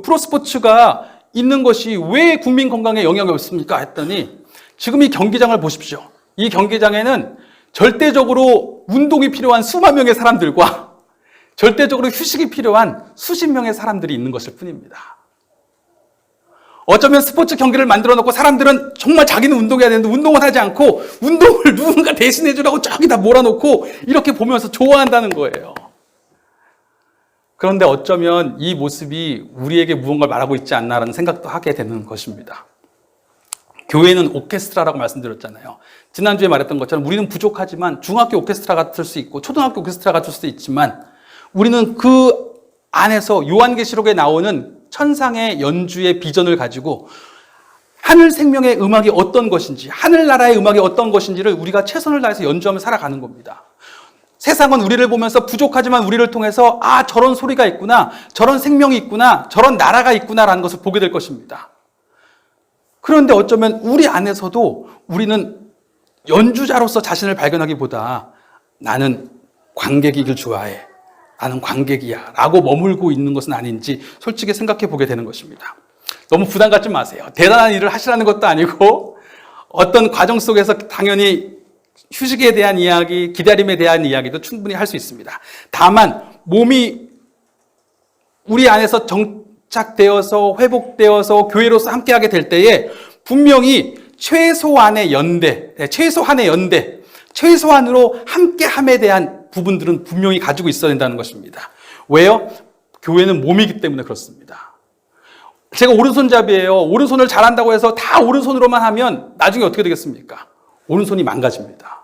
프로스포츠가 있는 것이 왜 국민 건강에 영향이 없습니까? 했더니 지금 이 경기장을 보십시오. 이 경기장에는 절대적으로 운동이 필요한 수만 명의 사람들과 절대적으로 휴식이 필요한 수십 명의 사람들이 있는 것일 뿐입니다. 어쩌면 스포츠 경기를 만들어 놓고 사람들은 정말 자기는 운동해야 되는데 운동은 하지 않고 운동을 누군가 대신해 주라고 저기다 몰아놓고 이렇게 보면서 좋아한다는 거예요. 그런데 어쩌면 이 모습이 우리에게 무언가를 말하고 있지 않나라는 생각도 하게 되는 것입니다. 교회는 오케스트라라고 말씀드렸잖아요. 지난주에 말했던 것처럼 우리는 부족하지만 중학교 오케스트라 같을 수 있고 초등학교 오케스트라 같을 수도 있지만 우리는 그 안에서 요한계시록에 나오는 천상의 연주의 비전을 가지고 하늘 생명의 음악이 어떤 것인지, 하늘나라의 음악이 어떤 것인지를 우리가 최선을 다해서 연주하며 살아가는 겁니다. 세상은 우리를 보면서 부족하지만 우리를 통해서 아, 저런 소리가 있구나, 저런 생명이 있구나, 저런 나라가 있구나라는 것을 보게 될 것입니다. 그런데 어쩌면 우리 안에서도 우리는 연주자로서 자신을 발견하기보다 나는 관객이길 좋아해, 나는 관객이야 라고 머물고 있는 것은 아닌지 솔직히 생각해 보게 되는 것입니다. 너무 부담 갖지 마세요. 대단한 일을 하시라는 것도 아니고 어떤 과정 속에서 당연히 휴식에 대한 이야기, 기다림에 대한 이야기도 충분히 할 수 있습니다. 다만 몸이 우리 안에서 정착되어서 회복되어서 교회로서 함께하게 될 때에 분명히 최소한의 연대, 최소한으로 함께함에 대한 부분들은 분명히 가지고 있어야 된다는 것입니다. 왜요? 교회는 몸이기 때문에 그렇습니다. 제가 오른손잡이에요. 오른손을 잘한다고 해서 다 오른손으로만 하면 나중에 어떻게 되겠습니까? 오른손이 망가집니다.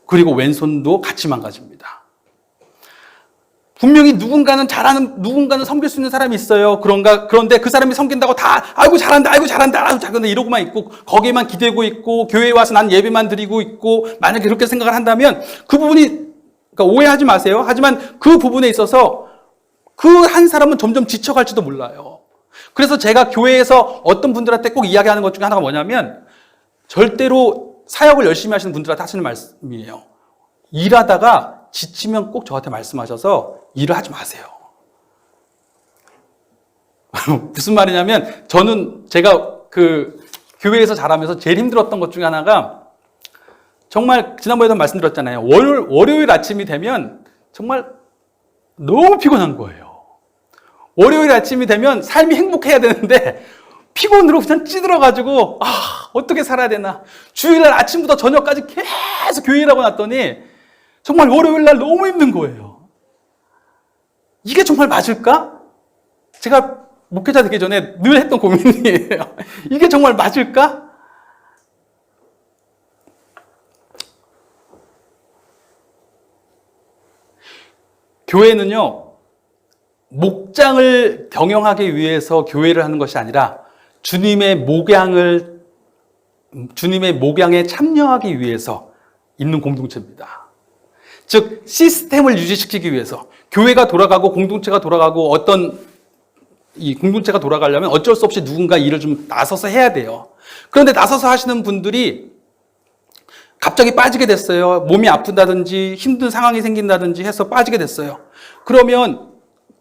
그리고 왼손도 같이 망가집니다. 분명히 누군가는 섬길 수 있는 사람이 있어요. 그런데 그 사람이 섬긴다고 다, 아이고 잘한다, 이러고만 있고, 거기에만 기대고 있고, 교회에 와서 난 예배만 드리고 있고, 만약에 그렇게 생각을 한다면, 그 부분이, 그러니까 오해하지 마세요. 하지만 그 부분에 있어서 그 한 사람은 점점 지쳐갈지도 몰라요. 그래서 제가 교회에서 어떤 분들한테 꼭 이야기하는 것 중에 하나가 뭐냐면, 절대로 사역을 열심히 하시는 분들한테 하시는 말씀이에요. 일하다가 지치면 꼭 저한테 말씀하셔서 일을 하지 마세요. 무슨 말이냐면 제가 그 교회에서 자라면서 제일 힘들었던 것 중에 하나가 정말 지난번에도 말씀드렸잖아요. 월요일 아침이 되면 정말 너무 피곤한 거예요. 월요일 아침이 되면 삶이 행복해야 되는데 피곤으로 그냥 찌들어가지고 어떻게 살아야 되나. 주일날 아침부터 저녁까지 계속 교회라고 놨더니 정말 월요일날 너무 힘든 거예요. 이게 정말 맞을까? 제가 목회자 되기 전에 늘 했던 고민이에요. 이게 정말 맞을까? 교회는요, 목장을 경영하기 위해서 교회를 하는 것이 아니라 주님의 목양에 참여하기 위해서 있는 공동체입니다. 즉 시스템을 유지시키기 위해서 교회가 돌아가고 공동체가 돌아가고 이 공동체가 돌아가려면 어쩔 수 없이 누군가 일을 좀 나서서 해야 돼요. 그런데 나서서 하시는 분들이 갑자기 빠지게 됐어요. 몸이 아픈다든지 힘든 상황이 생긴다든지 해서 빠지게 됐어요. 그러면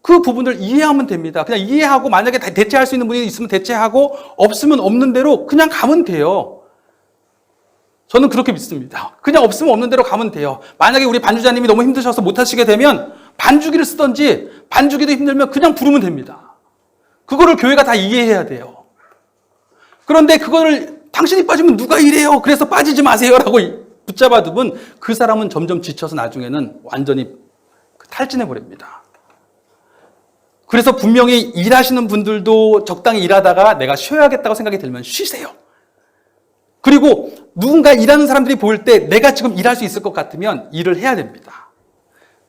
그 부분을 이해하면 됩니다. 그냥 이해하고 만약에 대체할 수 있는 분이 있으면 대체하고 없으면 없는 대로 그냥 가면 돼요. 저는 그렇게 믿습니다. 그냥 없으면 없는 대로 가면 돼요. 만약에 우리 반주자님이 너무 힘드셔서 못 하시게 되면 반주기를 쓰든지 반주기도 힘들면 그냥 부르면 됩니다. 그거를 교회가 다 이해해야 돼요. 그런데 그거를 당신이 빠지면 누가 이래요? 그래서 빠지지 마세요라고 붙잡아두면 그 사람은 점점 지쳐서 나중에는 완전히 탈진해버립니다. 그래서 분명히 일하시는 분들도 적당히 일하다가 내가 쉬어야겠다고 생각이 들면 쉬세요. 그리고 누군가 일하는 사람들이 보일 때 내가 지금 일할 수 있을 것 같으면 일을 해야 됩니다.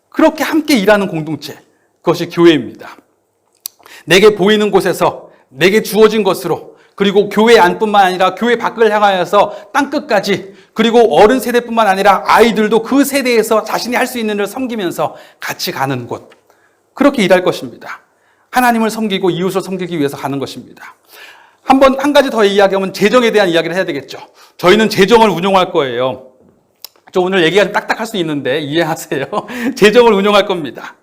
그렇게 함께 일하는 공동체, 그것이 교회입니다. 내게 보이는 곳에서 내게 주어진 것으로, 그리고 교회 안뿐만 아니라 교회 밖을 향하여서 땅끝까지, 그리고 어른 세대뿐만 아니라 아이들도 그 세대에서 자신이 할 수 있는 일을 섬기면서 같이 가는 곳, 그렇게 일할 것입니다. 하나님을 섬기고 이웃을 섬기기 위해서 가는 것입니다. 한 가지 더 이야기하면 재정에 대한 이야기를 해야 되겠죠. 저희는 재정을 운용할 거예요. 저 오늘 얘기가 좀 딱딱할 수 있는데 이해하세요. 재정을 운용할 겁니다.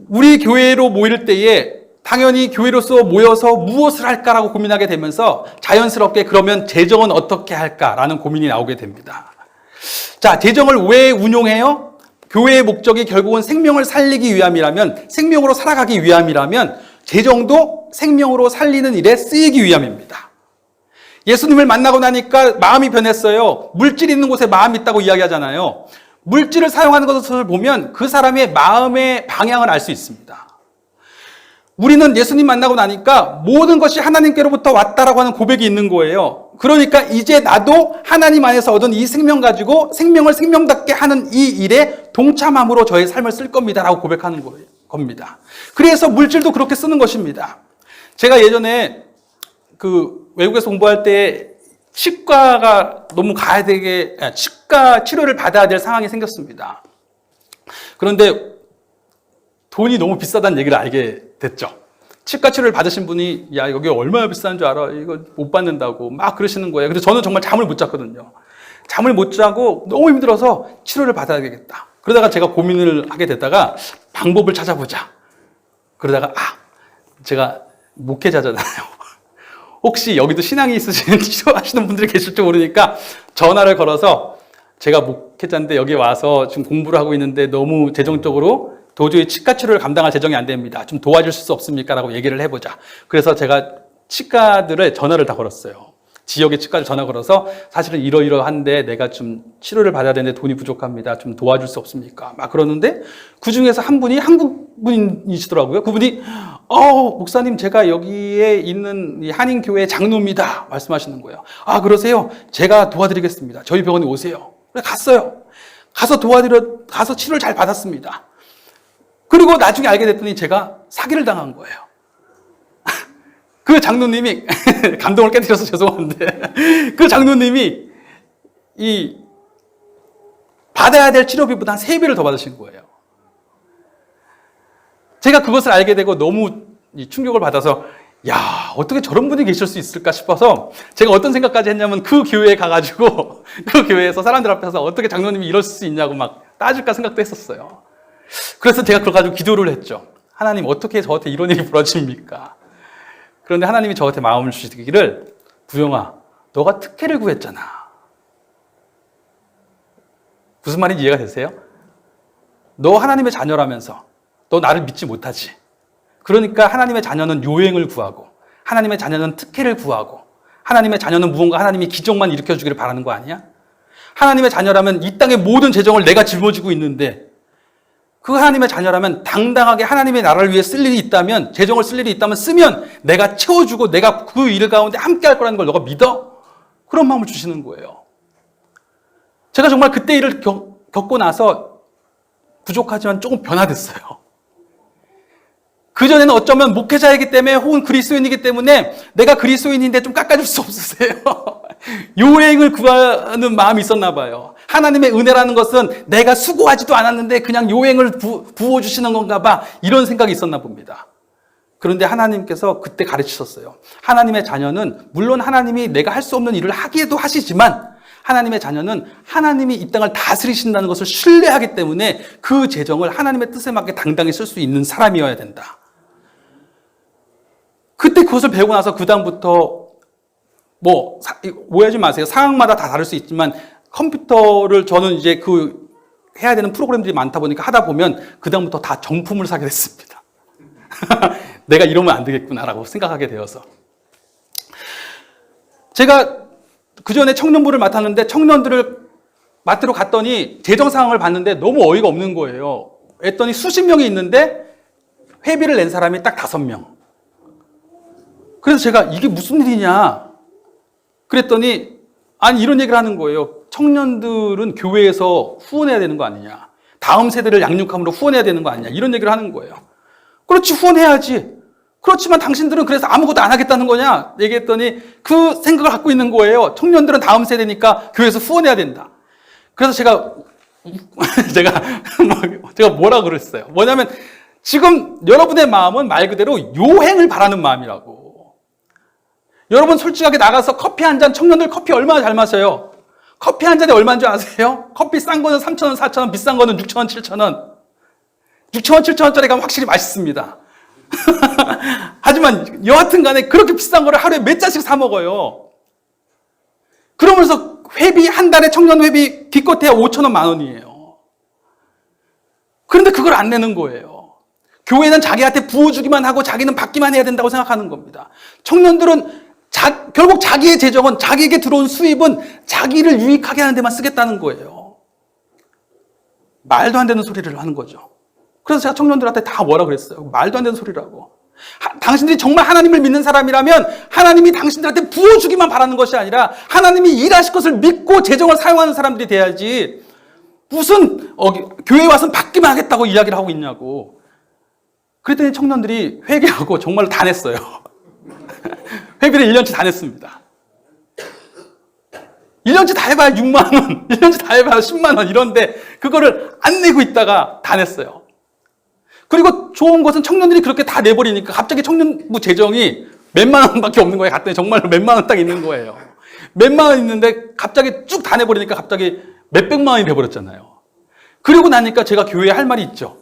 우리 교회로 모일 때에 당연히 교회로서 모여서 무엇을 할까라고 고민하게 되면서 자연스럽게 그러면 재정은 어떻게 할까라는 고민이 나오게 됩니다. 자, 재정을 왜 운용해요? 교회의 목적이 결국은 생명을 살리기 위함이라면, 생명으로 살아가기 위함이라면 재정도 생명으로 살리는 일에 쓰이기 위함입니다. 예수님을 만나고 나니까 마음이 변했어요. 물질 있는 곳에 마음이 있다고 이야기하잖아요. 물질을 사용하는 것을 보면 그 사람의 마음의 방향을 알 수 있습니다. 우리는 예수님 만나고 나니까 모든 것이 하나님께로부터 왔다라고 하는 고백이 있는 거예요. 그러니까 이제 나도 하나님 안에서 얻은 이 생명 가지고 생명을 생명답게 하는 이 일에 동참함으로 저의 삶을 쓸 겁니다라고 고백하는 겁니다. 그래서 물질도 그렇게 쓰는 것입니다. 제가 예전에 외국에서 공부할 때 치과가 너무 치과 치료를 받아야 될 상황이 생겼습니다. 그런데 돈이 너무 비싸다는 얘기를 알게 됐죠. 치과 치료를 받으신 분이 야 여기 얼마나 비싼 줄 알아? 이거 못 받는다고 막 그러시는 거예요. 그래서 저는 정말 잠을 못 잤거든요. 잠을 못 자고 너무 힘들어서 치료를 받아야 되겠다. 그러다가 제가 고민을 하게 됐다가 방법을 찾아보자. 그러다가 제가 목회자잖아요. 혹시 여기도 신앙이 있으신 치료하시는 분들이 계실지 모르니까 전화를 걸어서 제가 목회자인데 여기 와서 지금 공부를 하고 있는데 너무 재정적으로 도저히 치과 치료를 감당할 재정이 안 됩니다. 좀 도와줄 수 없습니까? 라고 얘기를 해보자. 그래서 제가 치과들을 전화를 다 걸었어요. 지역의 치과를 전화 걸어서 사실은 이러이러한데 내가 좀 치료를 받아야 되는데 돈이 부족합니다. 좀 도와줄 수 없습니까? 막 그러는데 그 중에서 한 분이 한국 분이시더라고요. 그분이 목사님 제가 여기에 있는 이 한인교회 장로입니다. 말씀하시는 거예요. 그러세요? 제가 도와드리겠습니다. 저희 병원에 오세요. 그래 갔어요. 가서 치료를 잘 받았습니다. 그리고 나중에 알게 됐더니 제가 사기를 당한 거예요. 그 장로님이 감동을 깨뜨려서 죄송한데 그 장로님이 받아야 될 치료비보다 한 3배를 더 받으신 거예요. 제가 그것을 알게 되고 너무 충격을 받아서 야 어떻게 저런 분이 계실 수 있을까 싶어서 제가 어떤 생각까지 했냐면 그 교회에 가가지고 그 교회에서 사람들 앞에서 어떻게 장로님이 이럴 수 있냐고 막 따질까 생각도 했었어요. 그래서 제가 그걸 가지고 기도를 했죠. 하나님 어떻게 저한테 이런 일이 벌어집니까? 그런데 하나님이 저한테 마음을 주시기를 부영아 너가 특혜를 구했잖아. 무슨 말인지 이해가 되세요? 너 하나님의 자녀라면서 너 나를 믿지 못하지. 그러니까 하나님의 자녀는 요행을 구하고 하나님의 자녀는 특혜를 구하고 하나님의 자녀는 무언가 하나님이 기적만 일으켜주기를 바라는 거 아니야? 하나님의 자녀라면 이 땅의 모든 재정을 내가 짊어지고 있는데 그 하나님의 자녀라면 당당하게 하나님의 나라를 위해 쓸 일이 있다면 재정을 쓸 일이 있다면 쓰면 내가 채워주고 내가 그 일 가운데 함께 할 거라는 걸 너가 믿어? 그런 마음을 주시는 거예요. 제가 정말 그때 일을 겪고 나서 부족하지만 조금 변화됐어요. 그전에는 어쩌면 목회자이기 때문에 혹은 그리스도인이기 때문에 내가 그리스도인인데 좀 깎아줄 수 없으세요? 요행을 구하는 마음이 있었나 봐요. 하나님의 은혜라는 것은 내가 수고하지도 않았는데 그냥 요행을 부어주시는 건가 봐. 이런 생각이 있었나 봅니다. 그런데 하나님께서 그때 가르치셨어요. 하나님의 자녀는 물론 하나님이 내가 할 수 없는 일을 하기도 하시지만 하나님의 자녀는 하나님이 이 땅을 다스리신다는 것을 신뢰하기 때문에 그 재정을 하나님의 뜻에 맞게 당당히 쓸 수 있는 사람이어야 된다. 그때 그것을 배우고 나서 그 다음부터 오해하지 마세요. 상황마다 다 다를 수 있지만 컴퓨터를 저는 이제 해야 되는 프로그램들이 많다 보니까 하다 보면 그 다음부터 다 정품을 사게 됐습니다. 내가 이러면 안 되겠구나라고 생각하게 되어서. 제가 그 전에 청년부를 맡았는데 청년들을 맡으러 갔더니 재정 상황을 봤는데 너무 어이가 없는 거예요. 했더니 수십 명이 있는데 회비를 낸 사람이 딱 5명. 그래서 제가 이게 무슨 일이냐 그랬더니 이런 얘기를 하는 거예요. 청년들은 교회에서 후원해야 되는 거 아니냐. 다음 세대를 양육함으로 후원해야 되는 거 아니냐. 이런 얘기를 하는 거예요. 그렇지 후원해야지. 그렇지만 당신들은 그래서 아무것도 안 하겠다는 거냐 얘기했더니 그 생각을 갖고 있는 거예요. 청년들은 다음 세대니까 교회에서 후원해야 된다. 그래서 제가 뭐라 그랬어요. 뭐냐면 지금 여러분의 마음은 말 그대로 요행을 바라는 마음이라고. 여러분 솔직하게 나가서 커피 한 잔, 청년들 커피 얼마나 잘 마셔요? 커피 한 잔에 얼마인 줄 아세요? 커피 싼 거는 3,000원, 4,000원, 비싼 거는 6,000원, 7,000원. 6,000원, 7,000원짜리가 확실히 맛있습니다. 하지만 여하튼 간에 그렇게 비싼 거를 하루에 몇 잔씩 사 먹어요. 그러면서 회비 한 달에 청년 회비 기껏해야 5,000원, 10,000원이에요. 그런데 그걸 안 내는 거예요. 교회는 자기한테 부어주기만 하고 자기는 받기만 해야 된다고 생각하는 겁니다. 청년들은 결국 자기의 재정은, 자기에게 들어온 수입은 자기를 유익하게 하는 데만 쓰겠다는 거예요. 말도 안 되는 소리를 하는 거죠. 그래서 제가 청년들한테 다 뭐라 그랬어요. 말도 안 되는 소리라고. 당신들이 정말 하나님을 믿는 사람이라면 하나님이 당신들한테 부어주기만 바라는 것이 아니라 하나님이 일하실 것을 믿고 재정을 사용하는 사람들이 돼야지, 무슨 교회에 와서 받기만 하겠다고 이야기를 하고 있냐고. 그랬더니 청년들이 회개하고 정말로 다 냈어요. 회비를 1년치 다 냈습니다. 1년치 다 해봐야 6만 원, 1년치 다 해봐야 10만 원 이런데 그거를 안 내고 있다가 다 냈어요. 그리고 좋은 것은 청년들이 그렇게 다 내버리니까 갑자기 청년부 재정이 몇만 원밖에 없는 거예요. 갔더니 정말로 몇만 원 딱 있는 거예요. 몇만 원 있는데 갑자기 쭉 다 내버리니까 갑자기 몇백만 원이 돼버렸잖아요. 그리고 나니까 제가 교회에 할 말이 있죠.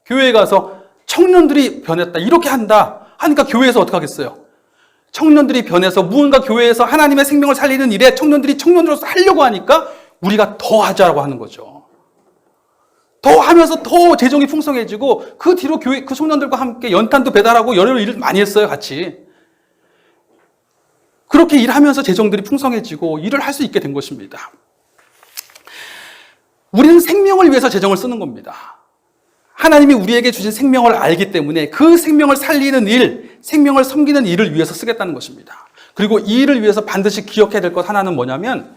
교회에 가서 청년들이 변했다, 이렇게 한다 하니까 교회에서 어떻게 하겠어요? 청년들이 변해서 무언가 교회에서 하나님의 생명을 살리는 일에 청년들이 청년으로서 하려고 하니까 우리가 더 하자라고 하는 거죠. 더 하면서 더 재정이 풍성해지고 그 뒤로 교회 그 청년들과 함께 연탄도 배달하고 여러 일을 많이 했어요, 같이. 그렇게 일하면서 재정들이 풍성해지고 일을 할 수 있게 된 것입니다. 우리는 생명을 위해서 재정을 쓰는 겁니다. 하나님이 우리에게 주신 생명을 알기 때문에 그 생명을 살리는 일, 생명을 섬기는 일을 위해서 쓰겠다는 것입니다. 그리고 이 일을 위해서 반드시 기억해야 될 것 하나는 뭐냐면,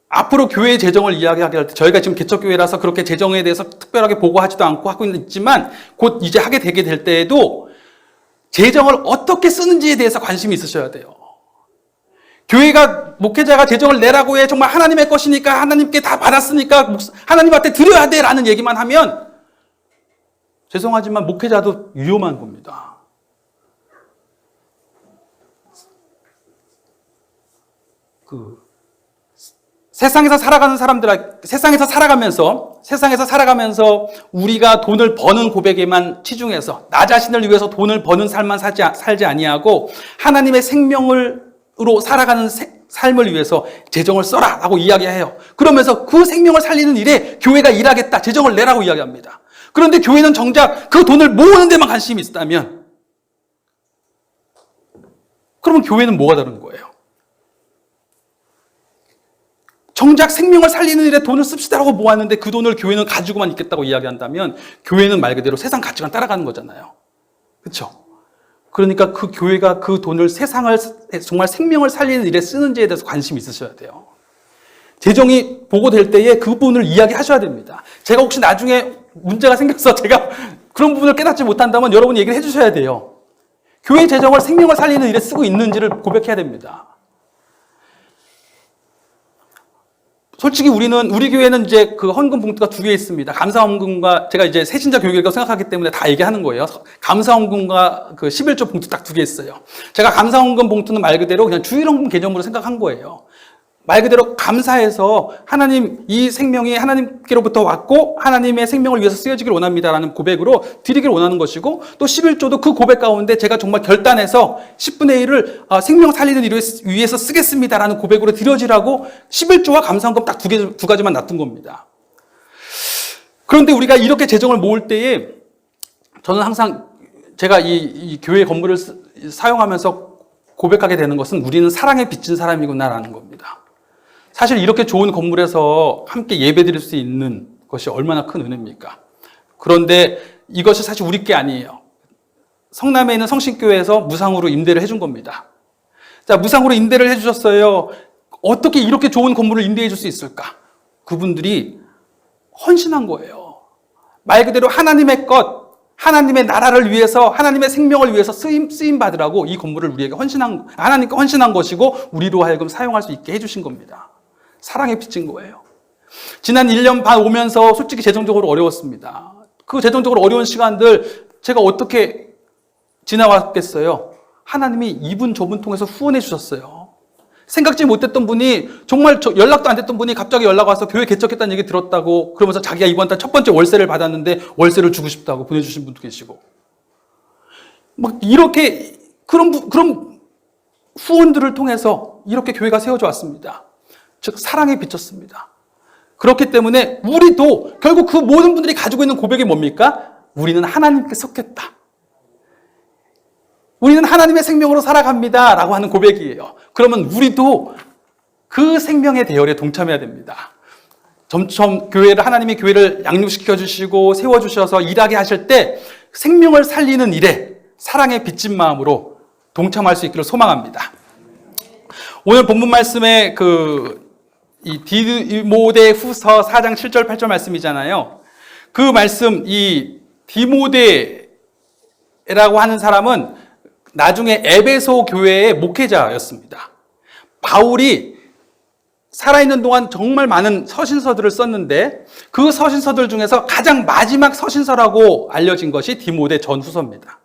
앞으로 교회의 재정을 이야기하게 할 때, 저희가 지금 개척교회라서 그렇게 재정에 대해서 특별하게 보고하지도 않고 하고 있지만 곧 이제 하게 되게 될 때에도 재정을 어떻게 쓰는지에 대해서 관심이 있으셔야 돼요. 교회가, 목회자가 재정을 내라고 해, 정말 하나님의 것이니까, 하나님께 다 받았으니까 하나님한테 드려야 돼 라는 얘기만 하면 죄송하지만 목회자도 위험한 겁니다. 세상에서 살아가면서 우리가 돈을 버는 고백에만 치중해서 나 자신을 위해서 돈을 버는 삶만 살지 아니하고 하나님의 생명으로 살아가는 삶을 위해서 재정을 써라라고 이야기해요. 그러면서 그 생명을 살리는 일에 교회가 일하겠다, 재정을 내라고 이야기합니다. 그런데 교회는 정작 그 돈을 모으는 데만 관심이 있다면, 그러면 교회는 뭐가 다른 거예요? 정작 생명을 살리는 일에 돈을 씁시다라고 모았는데 그 돈을 교회는 가지고만 있겠다고 이야기한다면 교회는 말 그대로 세상 가치관 따라가는 거잖아요. 그렇죠? 그러니까 그 교회가 그 돈을 세상을 정말 생명을 살리는 일에 쓰는지에 대해서 관심이 있으셔야 돼요. 재정이 보고될 때에 그 부분을 이야기하셔야 됩니다. 제가 혹시 나중에 문제가 생겨서 제가 그런 부분을 깨닫지 못한다면 여러분이 얘기를 해주셔야 돼요. 교회 재정을 생명을 살리는 일에 쓰고 있는지를 고백해야 됩니다. 솔직히 우리 교회는 이제 그 헌금 봉투가 2개 있습니다. 감사 헌금과, 제가 이제 새신자 교육이라고 생각하기 때문에 다 얘기하는 거예요. 감사 헌금과 그 11조 봉투 딱 2개 있어요. 제가 감사 헌금 봉투는 말 그대로 그냥 주일 헌금 개념으로 생각한 거예요. 말 그대로 감사해서 하나님, 이 생명이 하나님께로부터 왔고 하나님의 생명을 위해서 쓰여지길 원합니다라는 고백으로 드리길 원하는 것이고, 또 11조도 그 고백 가운데 제가 정말 결단해서 10분의 1을 생명 살리는 일을 위해서 쓰겠습니다라는 고백으로 드려지라고 11조와 감사헌금 딱 두 가지만 놔둔 겁니다. 그런데 우리가 이렇게 재정을 모을 때에 저는 항상 제가 이 교회 건물을 사용하면서 고백하게 되는 것은 우리는 사랑에 빚진 사람이구나라는 겁니다. 사실 이렇게 좋은 건물에서 함께 예배드릴 수 있는 것이 얼마나 큰 은혜입니까? 그런데 이것이 사실 우리 게 아니에요. 성남에 있는 성신교회에서 무상으로 임대를 해준 겁니다. 자, 무상으로 임대를 해주셨어요. 어떻게 이렇게 좋은 건물을 임대해 줄 수 있을까? 그분들이 헌신한 거예요. 말 그대로 하나님의 것, 하나님의 나라를 위해서, 하나님의 생명을 위해서 쓰임 받으라고 이 건물을 우리에게 하나님께 헌신한 것이고 우리로 하여금 사용할 수 있게 해주신 겁니다. 사랑에 빚진 거예요. 지난 1년 반 오면서 솔직히 재정적으로 어려웠습니다. 그 재정적으로 어려운 시간들 제가 어떻게 지나왔겠어요? 하나님이 이분 저분 통해서 후원해 주셨어요. 생각지 못했던 분이, 정말 연락도 안 됐던 분이 갑자기 연락 와서 교회 개척했다는 얘기 들었다고, 그러면서 자기가 이번 달 첫 번째 월세를 받았는데 월세를 주고 싶다고 보내주신 분도 계시고, 막 이렇게 그런 후원들을 통해서 이렇게 교회가 세워져 왔습니다. 즉 사랑에 비쳤습니다. 그렇기 때문에 우리도 결국 그 모든 분들이 가지고 있는 고백이 뭡니까? 우리는 하나님께 속했다. 우리는 하나님의 생명으로 살아갑니다. 라고 하는 고백이에요. 그러면 우리도 그 생명의 대열에 동참해야 됩니다. 점점 하나님이 교회를 양육시켜 주시고 세워주셔서 일하게 하실 때 생명을 살리는 일에 사랑에 빚진 마음으로 동참할 수 있기를 소망합니다. 오늘 본문 말씀에 이 디모데 후서 4장 7절 8절 말씀이잖아요. 그 말씀, 이 디모데라고 하는 사람은 나중에 에베소 교회의 목회자였습니다. 바울이 살아있는 동안 정말 많은 서신서들을 썼는데 그 서신서들 중에서 가장 마지막 서신서라고 알려진 것이 디모데 전후서입니다.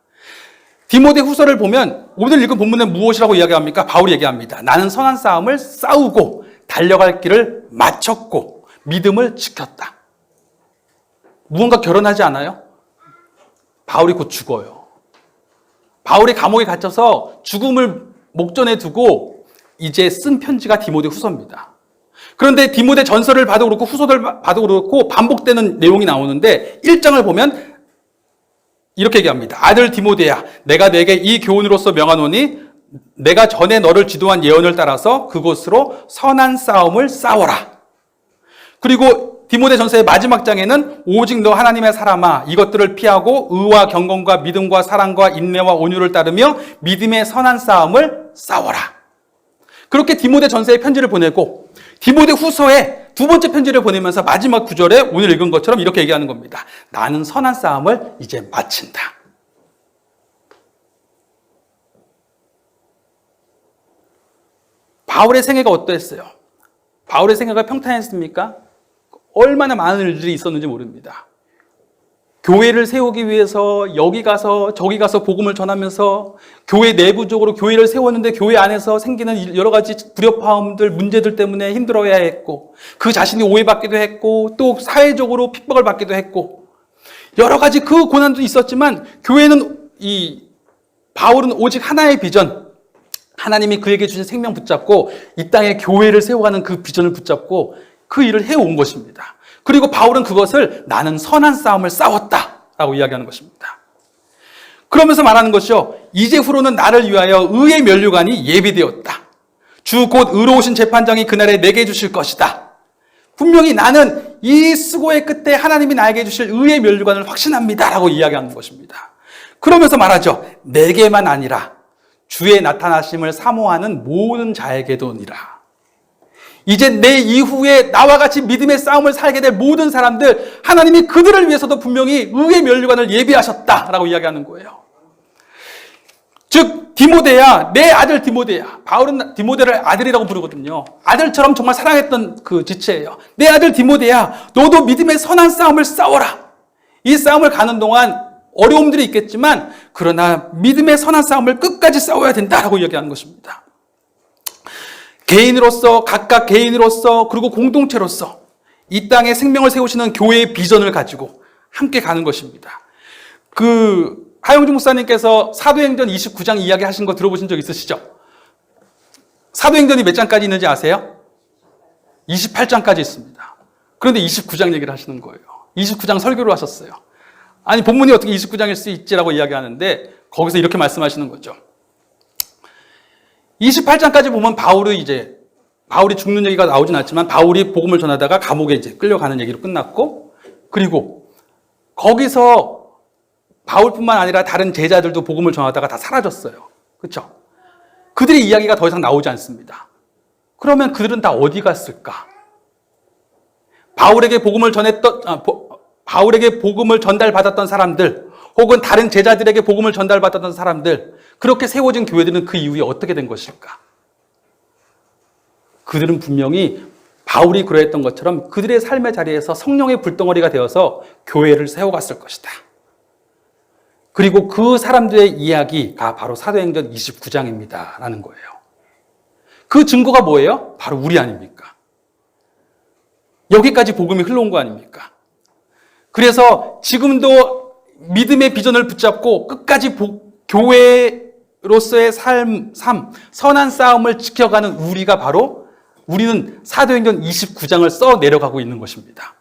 디모데 후서를 보면 오늘 읽은 본문에 무엇이라고 이야기합니까? 바울이 얘기합니다. 나는 선한 싸움을 싸우고 달려갈 길을 마쳤고 믿음을 지켰다. 무언가 결혼하지 않아요? 바울이 곧 죽어요. 바울이 감옥에 갇혀서 죽음을 목전에 두고 이제 쓴 편지가 디모데 후서입니다. 그런데 디모데 전서를 봐도 그렇고 후서를 봐도 그렇고 반복되는 내용이 나오는데 1장을 보면 이렇게 얘기합니다. 아들 디모데야, 내가 내게 이 교훈으로서 명하노니 내가 전에 너를 지도한 예언을 따라서 그곳으로 선한 싸움을 싸워라. 그리고 디모데 전서의 마지막 장에는 오직 너 하나님의 사람아 이것들을 피하고 의와 경건과 믿음과 사랑과 인내와 온유를 따르며 믿음의 선한 싸움을 싸워라. 그렇게 디모데 전서에 편지를 보내고 디모데 후서에 두 번째 편지를 보내면서 마지막 구절에 오늘 읽은 것처럼 이렇게 얘기하는 겁니다. 나는 선한 싸움을 이제 마친다. 바울의 생애가 어떠했어요? 바울의 생애가 평탄했습니까? 얼마나 많은 일들이 있었는지 모릅니다. 교회를 세우기 위해서 여기 가서 저기 가서 복음을 전하면서 교회 내부적으로 교회를 세웠는데 교회 안에서 생기는 여러 가지 불협화음들, 문제들 때문에 힘들어야 했고 그 자신이 오해받기도 했고 또 사회적으로 핍박을 받기도 했고 여러 가지 그 고난도 있었지만 교회는 바울은 오직 하나의 비전, 하나님이 그에게 주신 생명 붙잡고 이 땅에 교회를 세워가는 그 비전을 붙잡고 그 일을 해온 것입니다. 그리고 바울은 그것을 나는 선한 싸움을 싸웠다라고 이야기하는 것입니다. 그러면서 말하는 것이죠. 이제 후로는 나를 위하여 의의 면류관이 예비되었다. 주 곧 의로우신 재판장이 그날에 내게 주실 것이다. 분명히 나는 이 수고의 끝에 하나님이 나에게 주실 의의 면류관을 확신합니다라고 이야기하는 것입니다. 그러면서 말하죠. 내게만 아니라 주의 나타나심을 사모하는 모든 자에게도니라. 이제 내 이후에 나와 같이 믿음의 싸움을 살게 될 모든 사람들, 하나님이 그들을 위해서도 분명히 의의 면류관을 예비하셨다라고 이야기하는 거예요. 즉 디모데야, 내 아들 디모데야. 바울은 디모데를 아들이라고 부르거든요. 아들처럼 정말 사랑했던 그 지체예요. 내 아들 디모데야, 너도 믿음의 선한 싸움을 싸워라. 이 싸움을 가는 동안 어려움들이 있겠지만 그러나 믿음의 선한 싸움을 끝까지 싸워야 된다라고 이야기하는 것입니다. 개인으로서, 각각 개인으로서, 그리고 공동체로서 이 땅에 생명을 세우시는 교회의 비전을 가지고 함께 가는 것입니다. 하영주 목사님께서 사도행전 29장 이야기 하신 거 들어보신 적 있으시죠? 사도행전이 몇 장까지 있는지 아세요? 28장까지 있습니다. 그런데 29장 얘기를 하시는 거예요. 29장 설교를 하셨어요. 아니, 본문이 어떻게 29장일 수 있지라고 이야기하는데 거기서 이렇게 말씀하시는 거죠. 28장까지 보면 바울이 죽는 얘기가 나오진 않지만 바울이 복음을 전하다가 감옥에 이제 끌려가는 얘기로 끝났고, 그리고 거기서 바울뿐만 아니라 다른 제자들도 복음을 전하다가 다 사라졌어요. 그렇죠? 그들의 이야기가 더 이상 나오지 않습니다. 그러면 그들은 다 어디 갔을까? 바울에게 복음을 전달받았던 사람들, 혹은 다른 제자들에게 복음을 전달받았던 사람들, 그렇게 세워진 교회들은 그 이후에 어떻게 된 것일까? 그들은 분명히 바울이 그러했던 것처럼 그들의 삶의 자리에서 성령의 불덩어리가 되어서 교회를 세워갔을 것이다. 그리고 그 사람들의 이야기가 바로 사도행전 29장입니다. 라는 거예요. 그 증거가 뭐예요? 바로 우리 아닙니까? 여기까지 복음이 흘러온 거 아닙니까? 그래서 지금도 믿음의 비전을 붙잡고 끝까지 교회로서의 삶, 선한 싸움을 지켜가는 우리가 바로 우리는 사도행전 29장을 써 내려가고 있는 것입니다.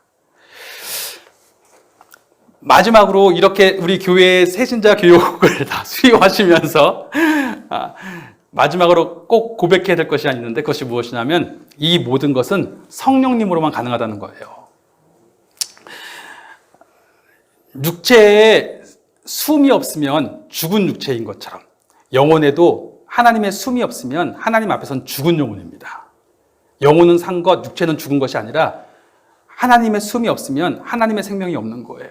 마지막으로 이렇게 우리 교회의 새신자 교육을 다 수료하시면서 마지막으로 꼭 고백해야 될 것이 있는데 그것이 무엇이냐면 이 모든 것은 성령님으로만 가능하다는 거예요. 육체에 숨이 없으면 죽은 육체인 것처럼 영혼에도 하나님의 숨이 없으면 하나님 앞에서는 죽은 영혼입니다. 영혼은 산 것, 육체는 죽은 것이 아니라 하나님의 숨이 없으면 하나님의 생명이 없는 거예요.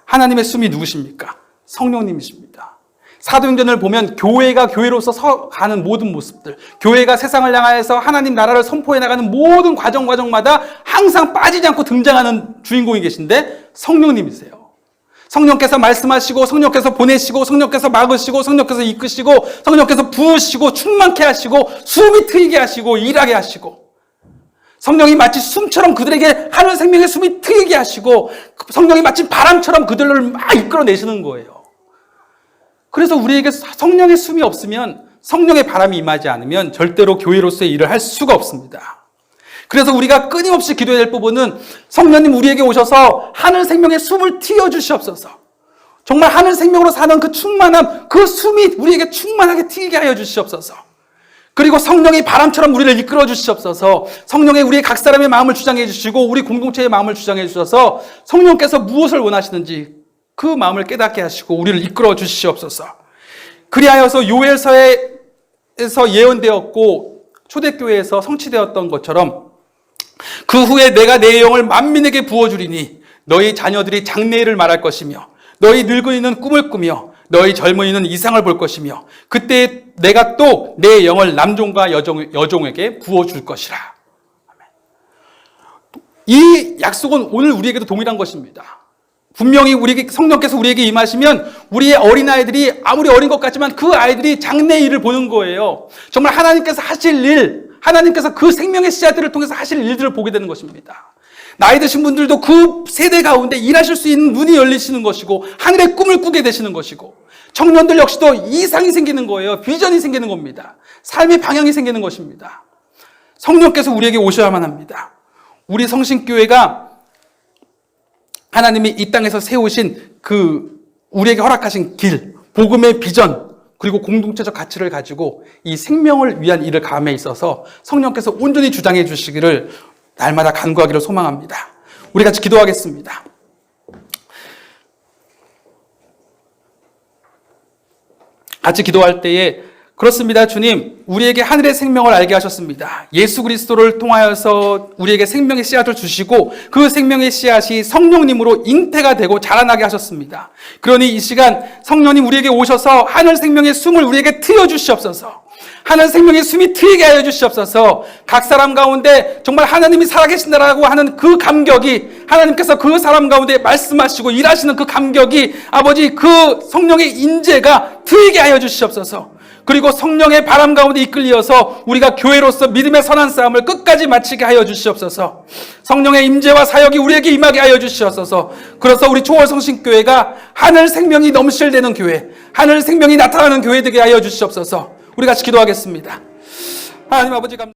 하나님의 숨이 누구십니까? 성령님이십니다. 사도행전을 보면 교회가 교회로서 서가는 모든 모습들, 교회가 세상을 향하여서 하나님 나라를 선포해 나가는 모든 과정마다 항상 빠지지 않고 등장하는 주인공이 계신데 성령님이세요. 성령께서 말씀하시고 성령께서 보내시고 성령께서 막으시고 성령께서 이끄시고 성령께서 부으시고 충만케 하시고 숨이 트이게 하시고 일하게 하시고 성령이 마치 숨처럼 그들에게 하늘 생명의 숨이 트이게 하시고 성령이 마치 바람처럼 그들을 막 이끌어내시는 거예요. 그래서 우리에게 성령의 숨이 없으면 성령의 바람이 임하지 않으면 절대로 교회로서의 일을 할 수가 없습니다. 그래서 우리가 끊임없이 기도해야 될 부분은 성령님 우리에게 오셔서 하늘 생명의 숨을 틔워주시옵소서. 정말 하늘 생명으로 사는 그 충만함, 그 숨이 우리에게 충만하게 튀게 하여 주시옵소서. 그리고 성령이 바람처럼 우리를 이끌어 주시옵소서. 성령의 우리의 각 사람의 마음을 주장해 주시고 우리 공동체의 마음을 주장해 주셔서 성령께서 무엇을 원하시는지 그 마음을 깨닫게 하시고 우리를 이끌어 주시옵소서. 그리하여서 요엘서에서 예언되었고 초대교회에서 성취되었던 것처럼 그 후에 내가 내 영을 만민에게 부어주리니 너희 자녀들이 장래일을 말할 것이며 너희 늙은이는 꿈을 꾸며 너희 젊은이는 이상을 볼 것이며 그때 내가 또 내 영을 남종과 여종에게 부어줄 것이라. 이 약속은 오늘 우리에게도 동일한 것입니다. 분명히 우리에게 성령께서 우리에게 임하시면 우리의 어린아이들이 아무리 어린 것 같지만 그 아이들이 장래일을 보는 거예요. 정말 하나님께서 하실 일, 하나님께서 그 생명의 씨앗들을 통해서 하실 일들을 보게 되는 것입니다. 나이 드신 분들도 그 세대 가운데 일하실 수 있는 눈이 열리시는 것이고 하늘의 꿈을 꾸게 되시는 것이고 청년들 역시도 이상이 생기는 거예요. 비전이 생기는 겁니다. 삶의 방향이 생기는 것입니다. 성령께서 우리에게 오셔야만 합니다. 우리 성신교회가 하나님이 이 땅에서 세우신 그 우리에게 허락하신 길, 복음의 비전, 그리고 공동체적 가치를 가지고 이 생명을 위한 일을 감에 있어서 성령께서 온전히 주장해 주시기를 날마다 간구하기를 소망합니다. 우리 같이 기도하겠습니다. 같이 기도할 때에 그렇습니다. 주님, 우리에게 하늘의 생명을 알게 하셨습니다. 예수 그리스도를 통하여서 우리에게 생명의 씨앗을 주시고 그 생명의 씨앗이 성령님으로 잉태가 되고 자라나게 하셨습니다. 그러니 이 시간 성령님 우리에게 오셔서 하늘 생명의 숨을 우리에게 트여 주시옵소서. 하늘 생명의 숨이 트이게 하여 주시옵소서. 각 사람 가운데 정말 하나님이 살아계신다라고 하는 그 감격이 하나님께서 그 사람 가운데 말씀하시고 일하시는 그 감격이 아버지 그 성령의 인재가 트이게 하여 주시옵소서. 그리고 성령의 바람 가운데 이끌려서 우리가 교회로서 믿음의 선한 싸움을 끝까지 마치게 하여 주시옵소서. 성령의 임재와 사역이 우리에게 임하게 하여 주시옵소서. 그래서 우리 초월성신교회가 하늘 생명이 넘실대는 교회, 하늘 생명이 나타나는 교회 되게 하여 주시옵소서. 우리 같이 기도하겠습니다. 하나님 아버지 감사합니다.